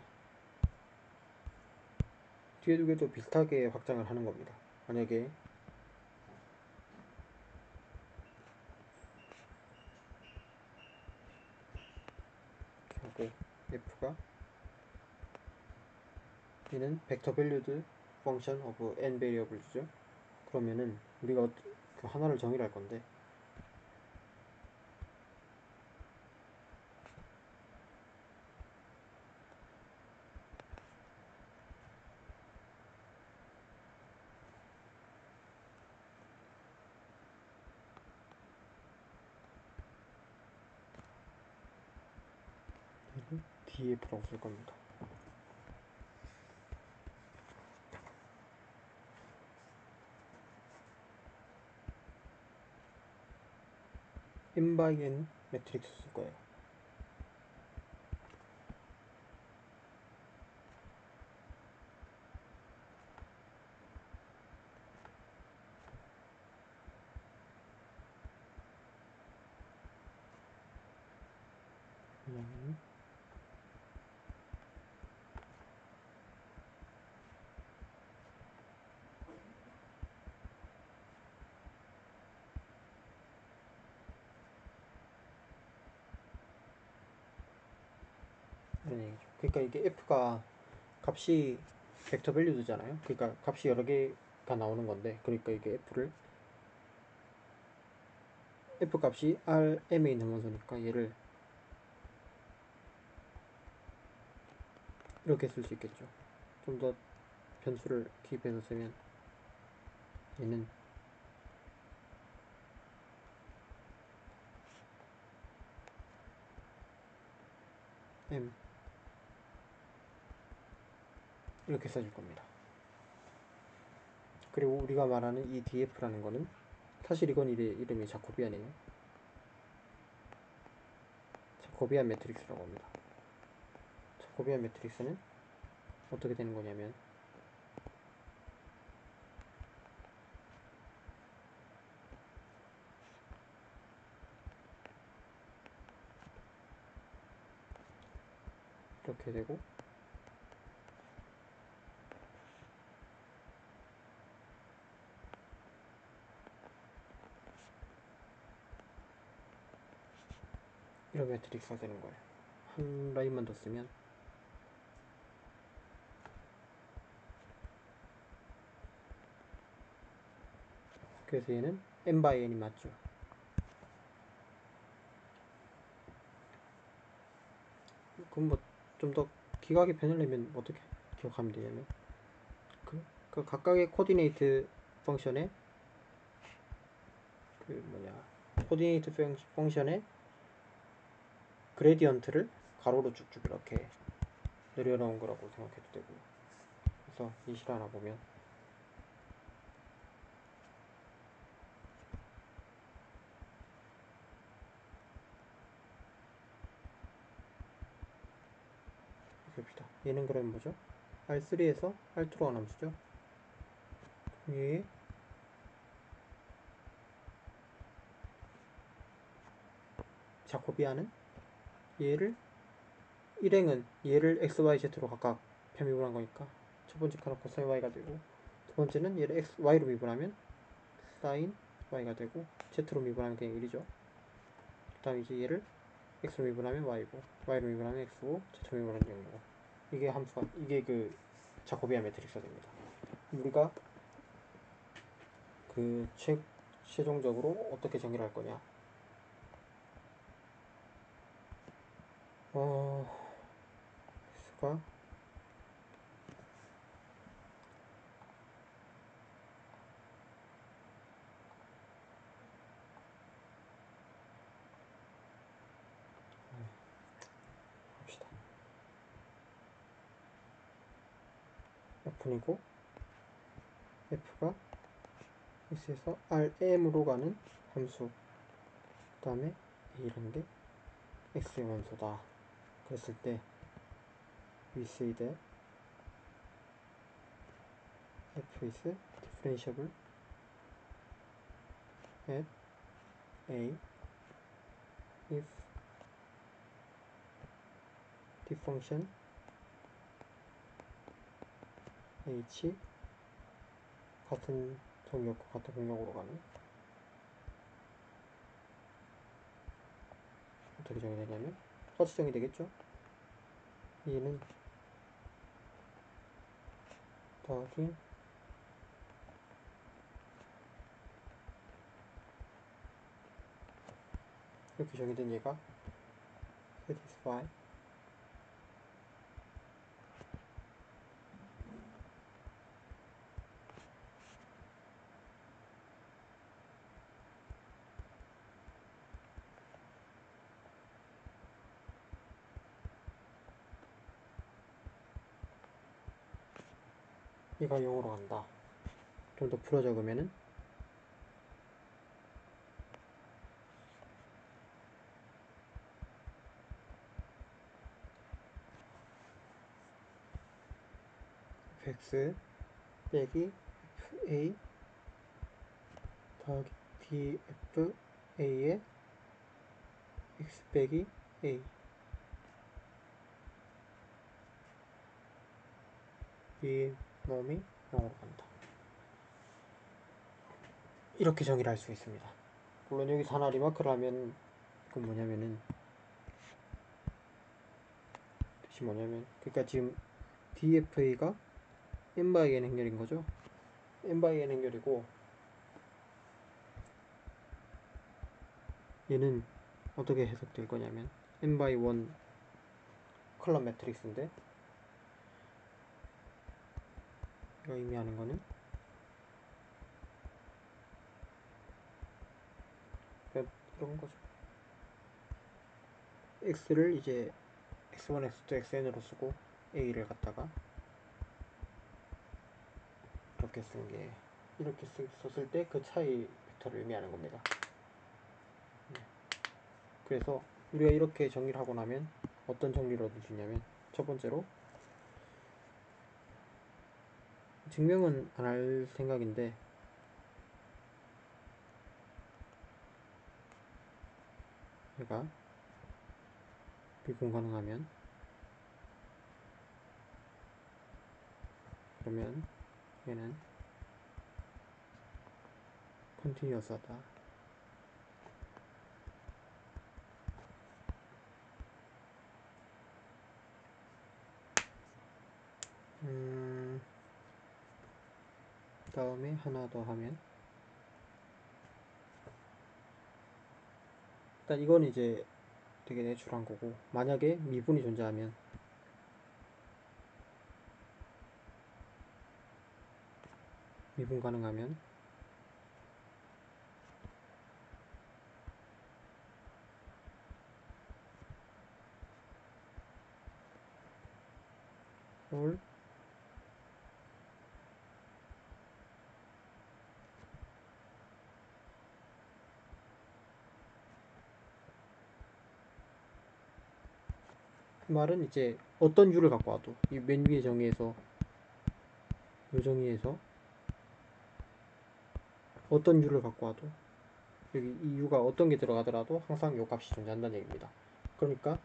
뒤에 두 개도 비슷하게 확장을 하는 겁니다. 만약에 하고 f가 얘는 벡터 밸류드 펑션 오브 n 베리어블이죠. 그러면은 우리가 그 하나를 정의를 할 건데, 얘를 df라고 쓸 겁니다. n by n 매트릭스 쓸 거예요. 이런 얘기죠. 그러니까 이게 f가 값이 벡터 밸류드잖아요. 그러니까 값이 여러 개가 나오는 건데, 그러니까 이게 f 값이 Rm에 있는 원소니까 얘를 이렇게 쓸 수 있겠죠. 좀 더 변수를 기입해서 쓰면 얘는 m 이렇게 써줄 겁니다. 그리고 우리가 말하는 이 df라는 거는 사실 이건 이름이 자코비안이에요. 자코비안 매트릭스라고 합니다. 자코비안 매트릭스는 어떻게 되는 거냐면, 이렇게 되고, 이런 매트릭스가 되는 거예요. 한 라인만 더 쓰면, 그래서 얘는 n by n이 맞죠. 그럼 뭐 좀 더 기각의 변을 내면 어떻게 기억하면 되냐면, 그 각각의 코디네이트 펑션에 그 뭐냐 코디네이트 펑션의 그레디언트를 가로로 쭉쭉 이렇게 내려놓은 거라고 생각해도 되고, 그래서 이 실 하나 보면 봅시다. 얘는 그럼 뭐죠? R3에서 R2로 간 함수죠. 얘 자코비아는 얘를 일행은 얘를 XYZ로 각각 편미분한 거니까 첫 번째 칸은 코사인 Y가 되고, 두 번째는 얘를 Y로 미분하면 사인 Y가 되고, Z로 미분하면 그냥 1이죠. 그 다음 이제 얘를 X로 미분하면 Y고, Y로 미분하면 X고, Z로 미분하면 0이고, 이게 함수가, 이게 그 자코비아 매트릭스가 됩니다. 우리가 그 최종적으로 어떻게 정의를 할 거냐, X가 봅시다. F이고, F가 X에서 Rm으로 가는 함수, 그 다음에 A라는 게 X의 원소다. 그랬을 때 we say that F is differentiable at A if the function H 같은 정의역과 같은 공역으로 가는, 어떻게 정의되냐면 같이 정의되겠죠. 얘는 더하기 이렇게 정의된 얘가 satisfy 얘가 0으로 간다. 좀 더 풀어 적으면은 fx 빼기 fa 더하기 dfa의 x 빼기 a, 이 놈이 0으로 간다. 이렇게 정의를 할 수 있습니다. 물론 여기서 하나 리마크를 하면, 그건 뭐냐면은, 뜻이 뭐냐면, 그러니까 지금 dfa가 n by n 행렬인 거죠. n by n 행렬이고, 얘는 어떻게 해석될 거냐면 n by 1 컬럼 매트릭스인데, 이거 의미하는 거는 이런 거죠. x를 이제 x1, x2, xn으로 쓰고 a를 갖다가 이렇게 쓴 게, 이렇게 썼을 때 그 차이 벡터를 의미하는 겁니다. 그래서 우리가 이렇게 정리를 하고 나면 어떤 정리를 얻을 수 있냐면, 첫 번째로 증명은 안 할 생각인데, 얘가 미분 가능하면, 그러면 얘는 컨티뉴어스하다. 다음에 하나 더 하면, 일단 이건 이제 되게 내추럴한 거고, 만약에 미분이 존재하면 미분 가능하면 올 그 말은 이제 어떤 U를 갖고 와도 이 맨 위에 정의에서 요 정의에서 어떤 U를 갖고 와도 여기 이 U가 어떤 게 들어가더라도 항상 요 값이 존재한다는 얘기입니다. 그러니까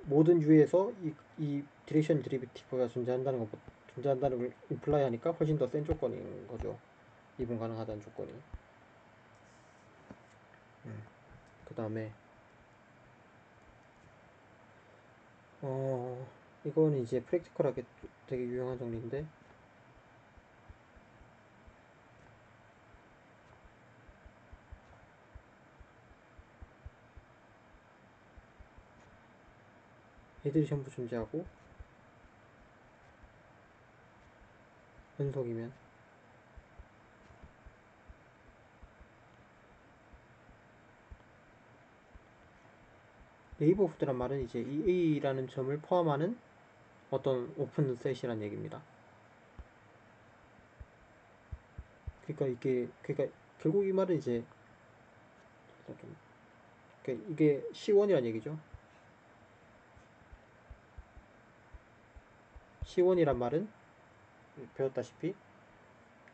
모든 U에서 이 디렉션 데리베티브가 존재한다는 걸 임플라이 하니까 훨씬 더 센 조건인 거죠. 미분 가능하다는 조건이. 그 다음에 이거는 이제 프랙티컬하게 되게 유용한 정리인데, 얘들이 전부 존재하고 연속이면 네이버후드란 말은 이제 이 A라는 점을 포함하는 어떤 오픈 셋이란 얘기입니다. 그러니까 결국 이 말은 이제 그러니까 이게 C1이란 얘기죠. C1이란 말은 배웠다시피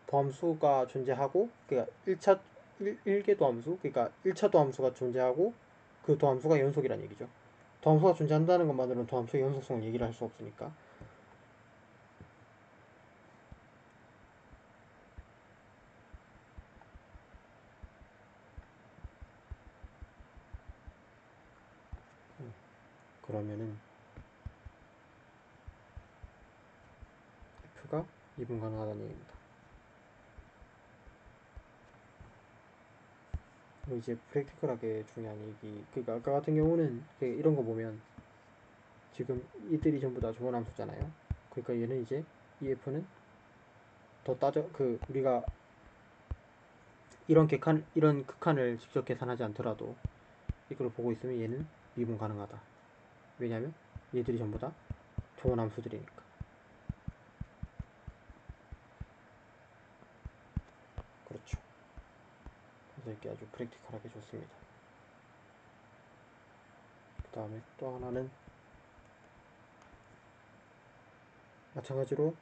도함수가 존재하고, 그러니까 1개 도함수, 그러니까 1차 도함수가 존재하고 그 도함수가 연속이란 얘기죠. 도함수가 존재한다는 것만으로는 도함수의 연속성을 얘기를 할 수 없으니까. 그러면은 F가 미분 가능하다는 얘기입니다. 그리고 이제 프랙티컬하게 중요한 얘기, 그러니까 아까 같은 경우는 이런 거 보면 지금 이들이 전부 다 좋은 함수잖아요. 그러니까 얘는 이제 이 F는 더 우리가 이런 극한을 직접 계산하지 않더라도 이걸 보고 있으면 얘는 미분 가능하다. 왜냐면 얘들이 전부 다 좋은 함수들이니까. 그렇죠. 그래서 이렇게 아주 프랙티컬하게 좋습니다. 그 다음에 또 하나는 마찬가지로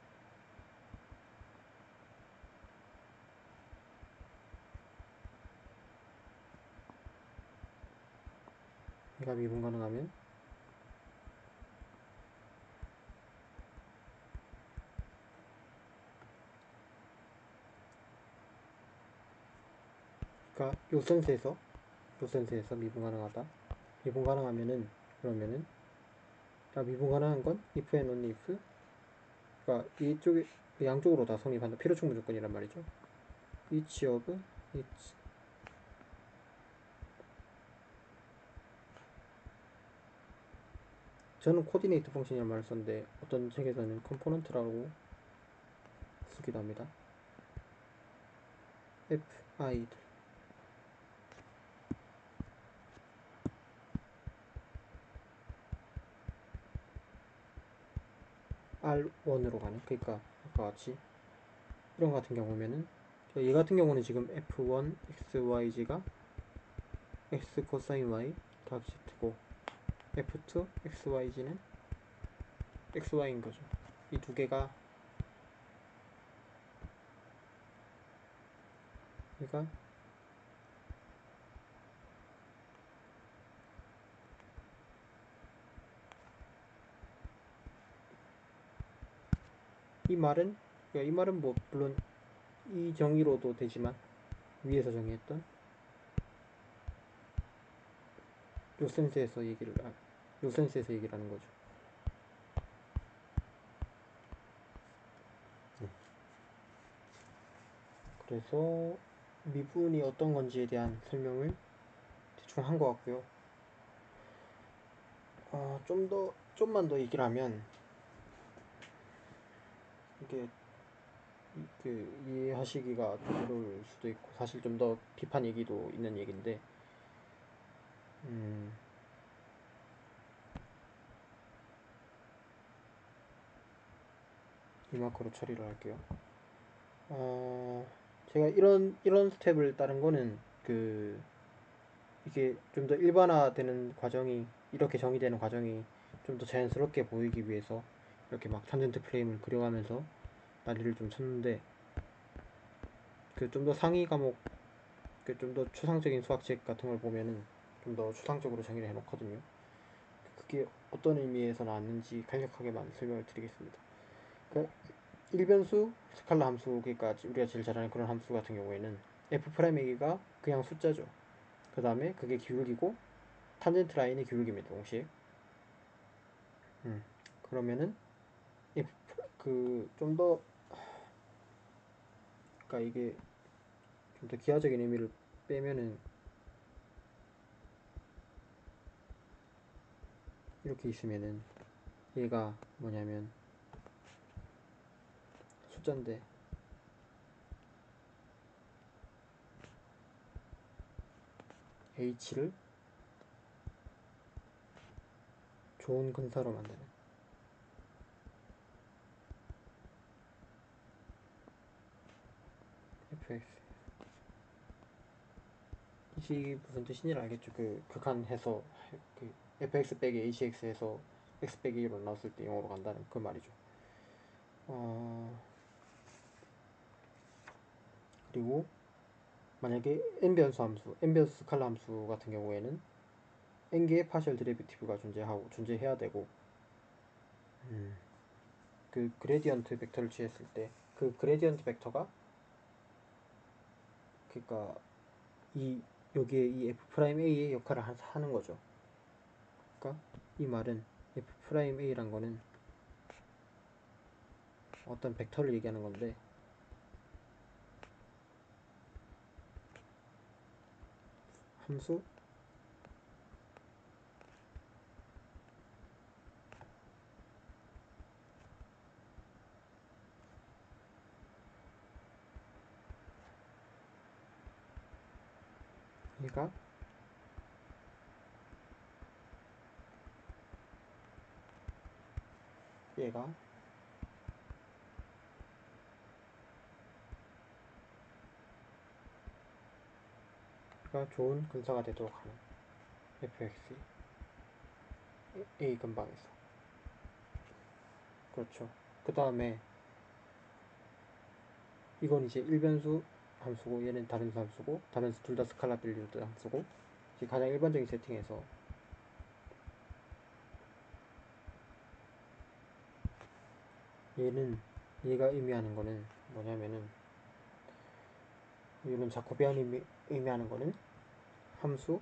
얘가 미분 가능하면 그러니까 요 센스에서 미분 가능하다. 미분 가능하면은 그러면은 미분 가능한 건 if and only if, 그러니까 이쪽에 양쪽으로 다 성립한다. 필요충분 조건이란 말이죠. each of each. 저는 코디네이트 펑션이라는 말을 썼는데 어떤 책에서는 컴포넌트라고 쓰기도 합니다. fi R1으로 가는, 그러니까 아까 같이 이런 같은 경우면은 얘 같은 경우는 지금 F1 XYZ가 X 코사인 Y 더하기 Z고, F2 XYZ는 XY인 거죠. 이 두 개가 얘가 이 말은 뭐 물론 이 정의로도 되지만 위에서 정의했던 요 센스에서 얘기를 하는 거죠. 그래서 미분이 어떤 건지에 대한 설명을 대충 한 것 같고요. 좀만 더 얘기를 하면 이게 이해하시기가 좀 어려울 수도 있고, 사실 좀 더 딥한 얘기도 있는 얘기인데, 이 마크로 처리를 할게요. 제가 이런 스텝을 따른 거는 이게 좀 더 일반화되는 과정이, 이렇게 정의되는 과정이 좀 더 자연스럽게 보이기 위해서 이렇게 막 탄젠트 프레임을 그려가면서 난리를 좀 쳤는데, 좀 더 상위 과목, 좀 더 추상적인 수학책 같은 걸 보면은 좀 더 추상적으로 정의를 해놓거든요. 그게 어떤 의미에서 나왔는지 간략하게만 설명을 드리겠습니다. 그러니까 일변수 스칼라 함수, 그러니까 우리가 제일 잘 아는 그런 함수 같은 경우에는 f'a가 그냥 숫자죠. 그 다음에 그게 기울기고 탄젠트 라인의 기울기입니다, 동시에. 그러면은 좀 더, 그러니까 이게 좀 더 기하적인 의미를 빼면은 이렇게 있으면은 얘가 뭐냐면 숫자인데, h를 좋은 근사로 만드는, fx, 이게 무슨 뜻인지 알겠죠? 극한해서 fx 빼기 hx 해서 x 빼기 1로 나왔을 때 0으로 간다는 그 말이죠. 그리고 만약에 n변수 함수, n변수 스칼라 함수 같은 경우에는 n개의 파셜 데리베티브가 존재해야 되고, 그레디언트 벡터를 취했을 때 그 그레디언트 벡터가, 그러니까 여기에 이 f'a의 역할을 하는 거죠. 그러니까 이 말은 f'a란 거는 어떤 벡터를 얘기하는 건데, 함수 얘가 좋은 근사가 되도록 하는 fx a 근방에서. 그렇죠. 그 다음에 이건 이제 일변수 함수고, 얘는 다른 함수고, 다른 둘 다 스칼라 빌리드 함수고, 이제 가장 일반적인 세팅에서 얘가 의미하는 거는 뭐냐면은, 얘는 자코비안이 의미하는 거는 함수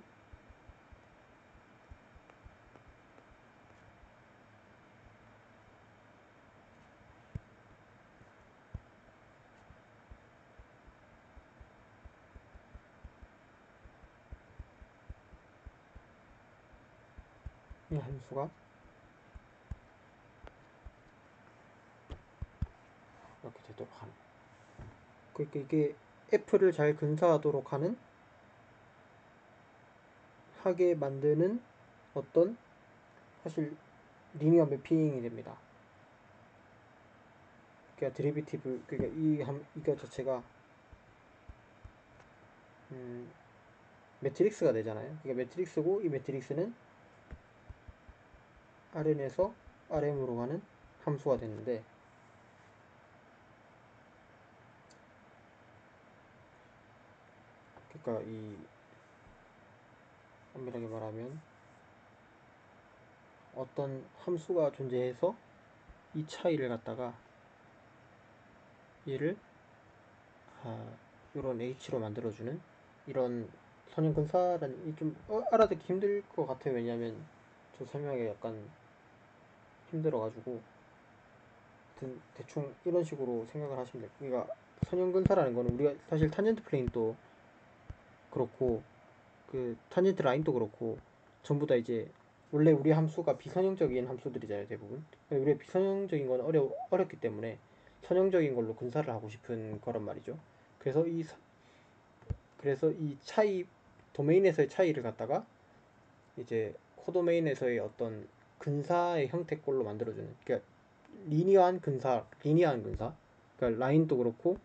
이 함수가 이렇게 되도록 하는, 그러니까 이게 f를 잘 근사하도록 하게 만드는 어떤, 사실 리니어 매핑이 됩니다. 그러니까 데리비티브, 그러니까 이거 자체가 매트릭스가 되잖아요. 그러니까 매트릭스고, 이 매트릭스는 Rn에서 Rm으로 가는 함수가 되는데, 그러니까 엄밀하게 말하면 어떤 함수가 존재해서 이 차이를 갖다가 얘를 이런 h로 만들어주는 이런 선형근사라는, 좀 알아듣기 힘들 것 같아요. 왜냐하면 저 설명하기 약간 힘들어가지고, 대충 이런 식으로 생각을 하시면 돼요. 그러니까 선형근사라는 거는 우리가 사실 탄젠트 플레인도 그렇고 탄젠트 라인도 그렇고 전부 다 이제 원래 우리 함수가 비선형적인 함수들이잖아요, 대부분. 우리가 비선형적인 건 어렵기 때문에 선형적인 걸로 근사를 하고 싶은 거란 말이죠. 그래서 이 차이, 도메인에서의 차이를 갖다가 이제 코도메인에서의 어떤 근사의 형태꼴로 만들어주는, 그러니까 리니어한 근사. 그러니까 라인도 그렇고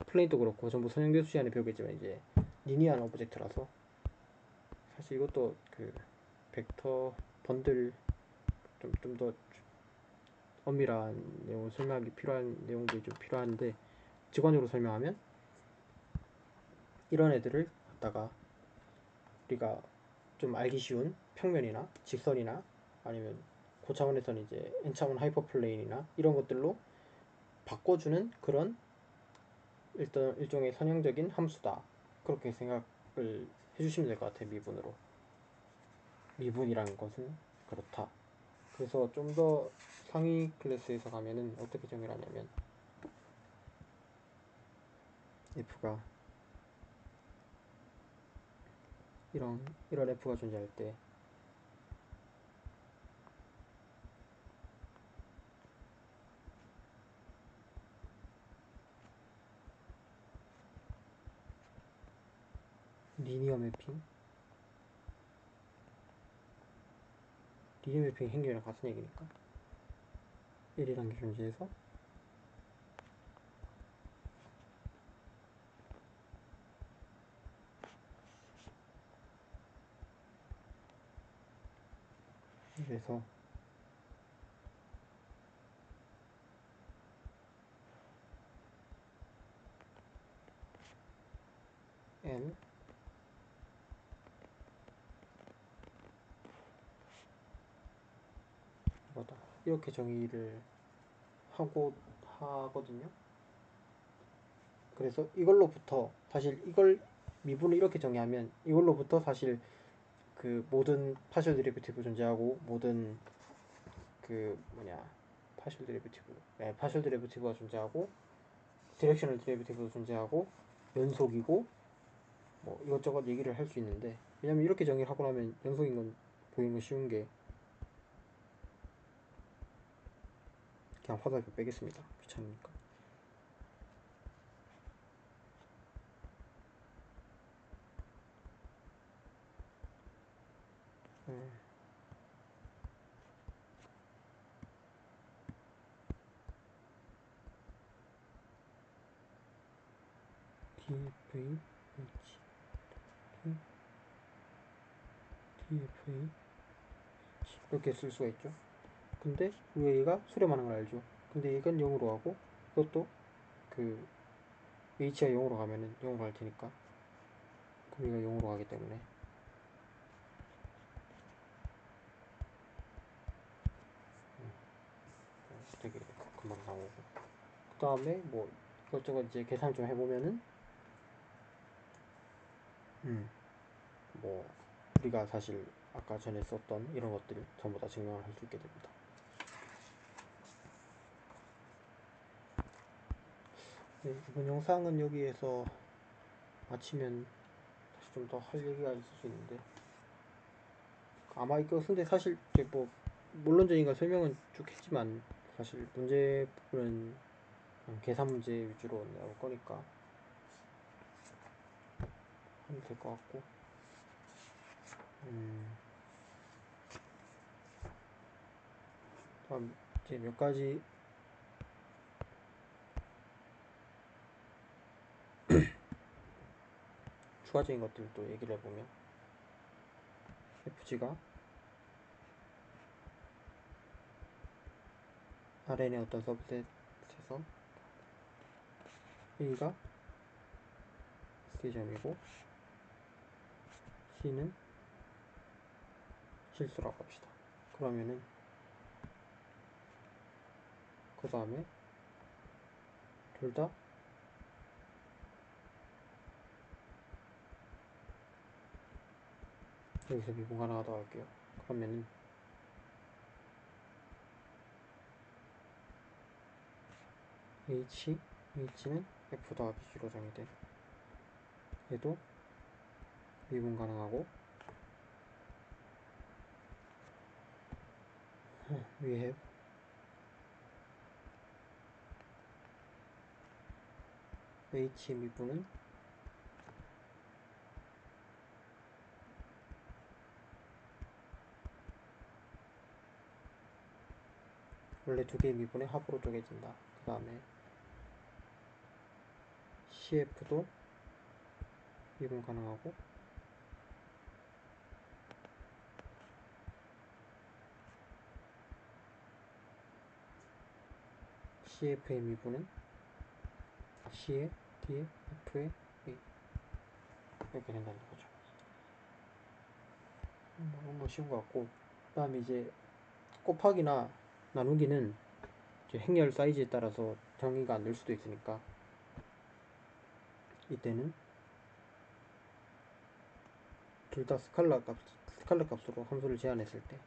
플레인도 그렇고 전부 선형대수시 안에 배우겠지만 이제 리니어한 오브젝트라서 사실 이것도 그 벡터 번들 좀 더 엄밀한 내용을 설명하기 필요한 내용들이 좀 필요한데 직관적으로 설명하면 이런 애들을 갖다가 우리가 좀 알기 쉬운 평면이나 직선이나 아니면 고차원에서는 이제 n차원 하이퍼플레인이나 이런 것들로 바꿔주는 그런 일종의 선형적인 함수다. 그렇게 생각을 해주시면 될 것 같아요. 미분으로. 미분이라는 것은 그렇다. 그래서 좀 더 상위 클래스에서 가면은 어떻게 정의를 하냐면 f가 이런 f가 존재할 때 리니어 매핑 행렬이랑 같은 얘기니까 1이라는 게 존재해서 그래서 n 이거다 이렇게 정의를 하고 하거든요. 그래서 이걸로부터 사실 이걸 미분을 이렇게 정의하면 이걸로부터 사실 그 모든 파셜 데리베티브 존재하고 모든 그 뭐냐 파셜 데리베티브가 존재하고 디렉셔널 데리베티브도 존재하고 연속이고 뭐 이것저것 얘기를 할 수 있는데 왜냐면 이렇게 정의를 하고 나면 연속인 건 보이는 건 쉬운 게 그냥 화살표 빼겠습니다. 귀찮으니까. DFA H DFA H 이렇게 쓸 수가 있죠. 근데 얘가 수렴하는 걸 알죠. 근데 얘가 0으로 하고 이것도 그 h가 0으로 가면은 0으로 갈 테니까 그럼 얘가 0으로 가기 때문에 되게 금방 나오고 그 다음에 뭐 이것저것 이제 계산 좀 해보면은 뭐 우리가 사실 아까 전에 썼던 이런 것들을 전부 다 증명을 할 수 있게 됩니다. 네, 이번 영상은 여기에서 마치면 다시 좀 더 할 얘기가 있을 수 있는데 아마 이거 근데 사실 이제 뭐 물론적인 걸 설명은 쭉 했지만 사실 문제 부분은 계산 문제 위주로 나올 거니까 하면 될 것 같고 다음 이제 몇 가지 추가적인 것들도 얘기를 해보면 FG가 RN의 어떤 서브셋에서 A가 C점이고 C는 실수라고 합시다. 그러면은 그 다음에 둘 다 여기서 미분 가능하다고 할게요. 그러면은 H는 F 더하기 G로 정의된 얘도 미분 가능하고 we have H 미분은 원래 두 개의 미분의 합으로 쪼개진다. 그 다음에 CF도 미분 가능하고 CF의 미분은 C의 D의 F의 A 이렇게 된다는 거죠. 뭐 쉬운 것 같고, 그 다음에 이제 곱하기나 나누기는 이제 행렬 사이즈에 따라서 정의가 안 될 수도 있으니까 이때는 둘 다 스칼라 값으로 함수를 제한했을 때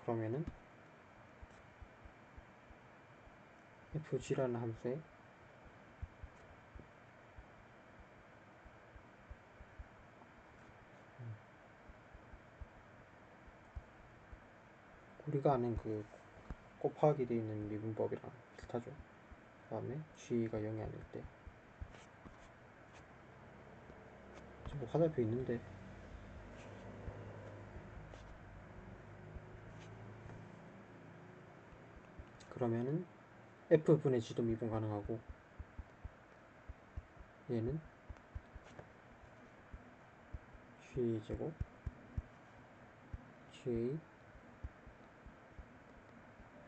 그러면은 fg라는 함수에 우리가 아는 그 곱하기 되어 있는 미분법이랑 비슷하죠. 그 다음에 g가 0이 아닐 때 뭐 화살표 있는데 그러면은 f분의 g도 미분 가능하고 얘는 g제곱 ga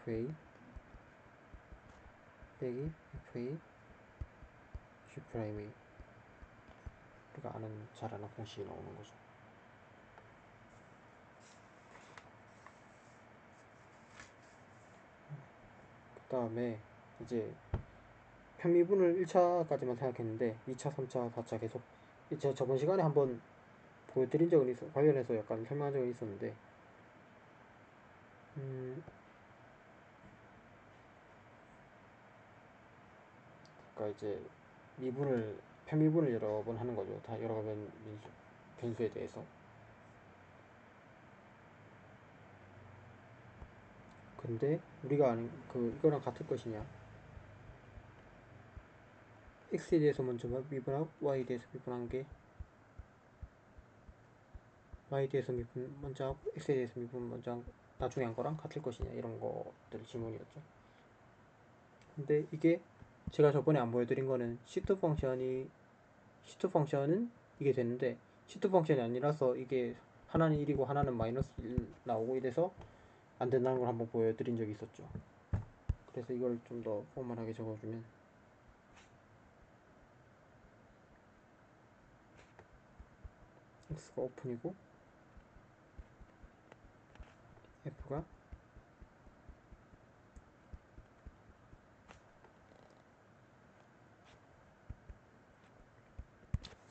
fa 빼기 fa g 프라임이 우리가 잘 아는 공식이 나오는 거죠. 그 다음에 이제 편미분을 1차까지만 생각했는데 2차, 3차, 4차 계속 제가 저번 시간에 한번 보여드린 적은 관련해서 약간 설명한 적은 있었는데 그러니까 이제 편미분을 여러 번 하는 거죠. 다 여러 변수에 대해서. 근데 우리가 아는 이거랑 같을 것이냐? x에 대해서 먼저 미분하고 y에 대해서 미분한 게 y에 대해서 미분 먼저 하고 x에 대해서 미분 먼저 하고 나중에 한 거랑 같을 것이냐, 이런 것들 질문이었죠. 근데 이게 제가 저번에 안 보여드린 거는 C2 펑션은 이게 되는데 C2 펑션이 아니라서 이게 하나는 1이고 하나는 마이너스 1 나오고 이래서 안 된다는 걸 한번 보여드린 적이 있었죠. 그래서 이걸 좀 더 포멀하게 적어주면 x가 오픈이고 f가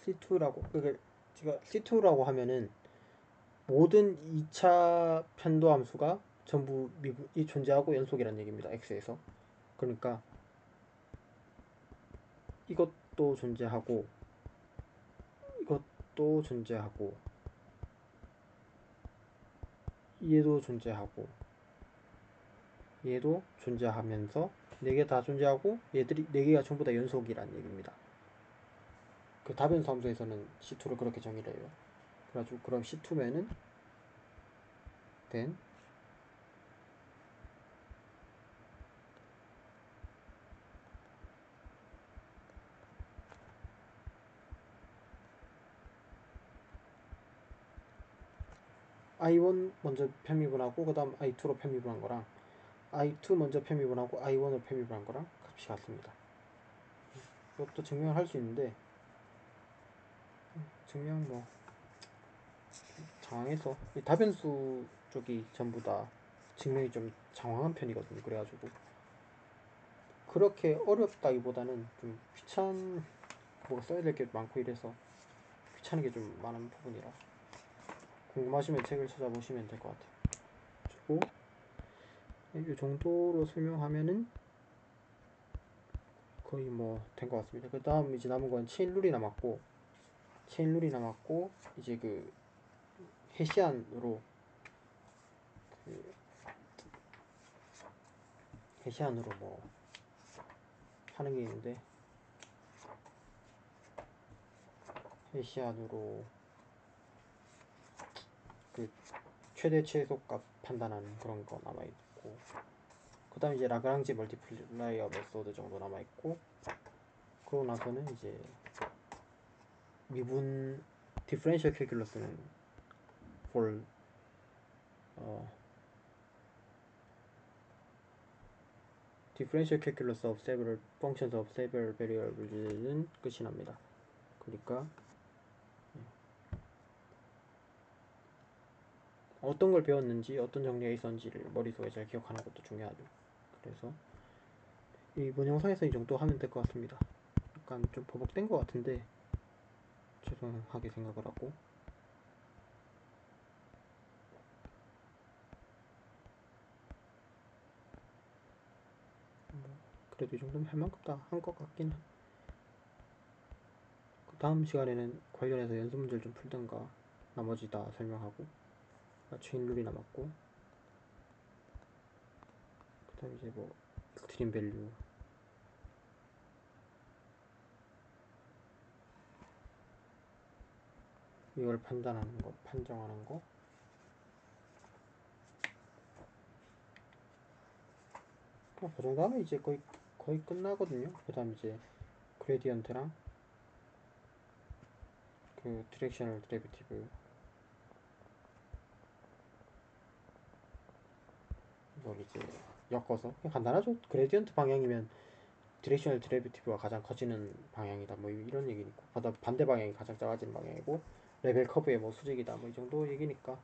C2라고, 제가 C2라고 하면은 모든 2차 편도 함수가 전부 미분이 존재하고 연속이라는 얘기입니다. x에서. 그러니까 이것도 존재하고 이것도 존재하고 얘도 존재하고 얘도 존재하면서 4개 다 존재하고 얘들이 4개가 전부 다 연속이라는 얘기입니다. 그 다변수 함수에서는 C2를 그렇게 정의를 해요. 그래가지고 그럼 C2면은 then I1 먼저 편미분하고 그 다음 I2로 편미분한 거랑 I2 먼저 편미분하고 I1을 편미분한 거랑 값이 같습니다. 이것도 증명을 할 수 있는데 증명 장황해서 이 다변수 쪽이 전부 다 증명이 좀 장황한 편이거든요. 그래가지고 그렇게 어렵다기보다는 좀 뭐가 써야 될 게 많고 이래서 귀찮은 게 좀 많은 부분이라 궁금하시면 책을 찾아보시면 될 것 같아요. 그리고 이 정도로 설명하면은 거의 된 것 같습니다. 그 다음 이제 남은 건 체인룰이 남았고 이제 그 해시안으로 하는 게 있는데 해시안으로 그 최대 최소값 판단하는 그런 거 남아있고, 그 다음에 이제 라그랑지 멀티플라이어 메소드 정도 남아있고, 그러고 나서는 이제 미분 디퍼런셜 캘큘러스는 for differential calculus of several functions of several variables는 끝이 납니다. 그러니까 어떤 걸 배웠는지 어떤 정리가 있었는지를 머릿속에 잘 기억하는 것도 중요하죠. 그래서 이번 영상에서 이 정도 하면 될 것 같습니다. 약간 좀 버벅된 것 같은데 죄송하게 생각을 하고, 그래도 이 정도면 할 만큼 다 한 것 같긴. 그 다음 시간에는 관련해서 연습 문제를 좀 풀던가 나머지 다 설명하고, 체인룰이 남았고, 그 다음 이제 뭐 익스트림 밸류, 이걸 판단하는 거, 판정하는 거, 그 정도 하면 이제 거의 끝나거든요. 그 다음 이제 그레디언트랑 그 디렉셔널 데리베티브 이걸 이제 엮어서, 그냥 간단하죠. 그레디언트 방향이면 디렉셔널 데리베티브가 가장 커지는 방향이다, 뭐 이런 얘기니까, 반대 방향이 가장 작아지는 방향이고, 레벨 커브의 뭐 수직이다, 뭐 이 정도 얘기니까.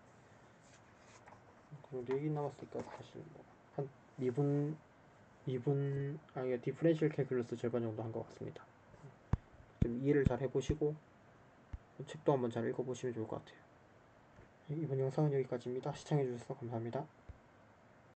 그 정도 얘기 남았으니까 사실 뭐한 이게 디퍼런셜 캘큘러스 절반 정도 한 것 같습니다. 좀 이해를 잘 해보시고 책도 한번 잘 읽어보시면 좋을 것 같아요. 이번 영상은 여기까지입니다. 시청해주셔서 감사합니다.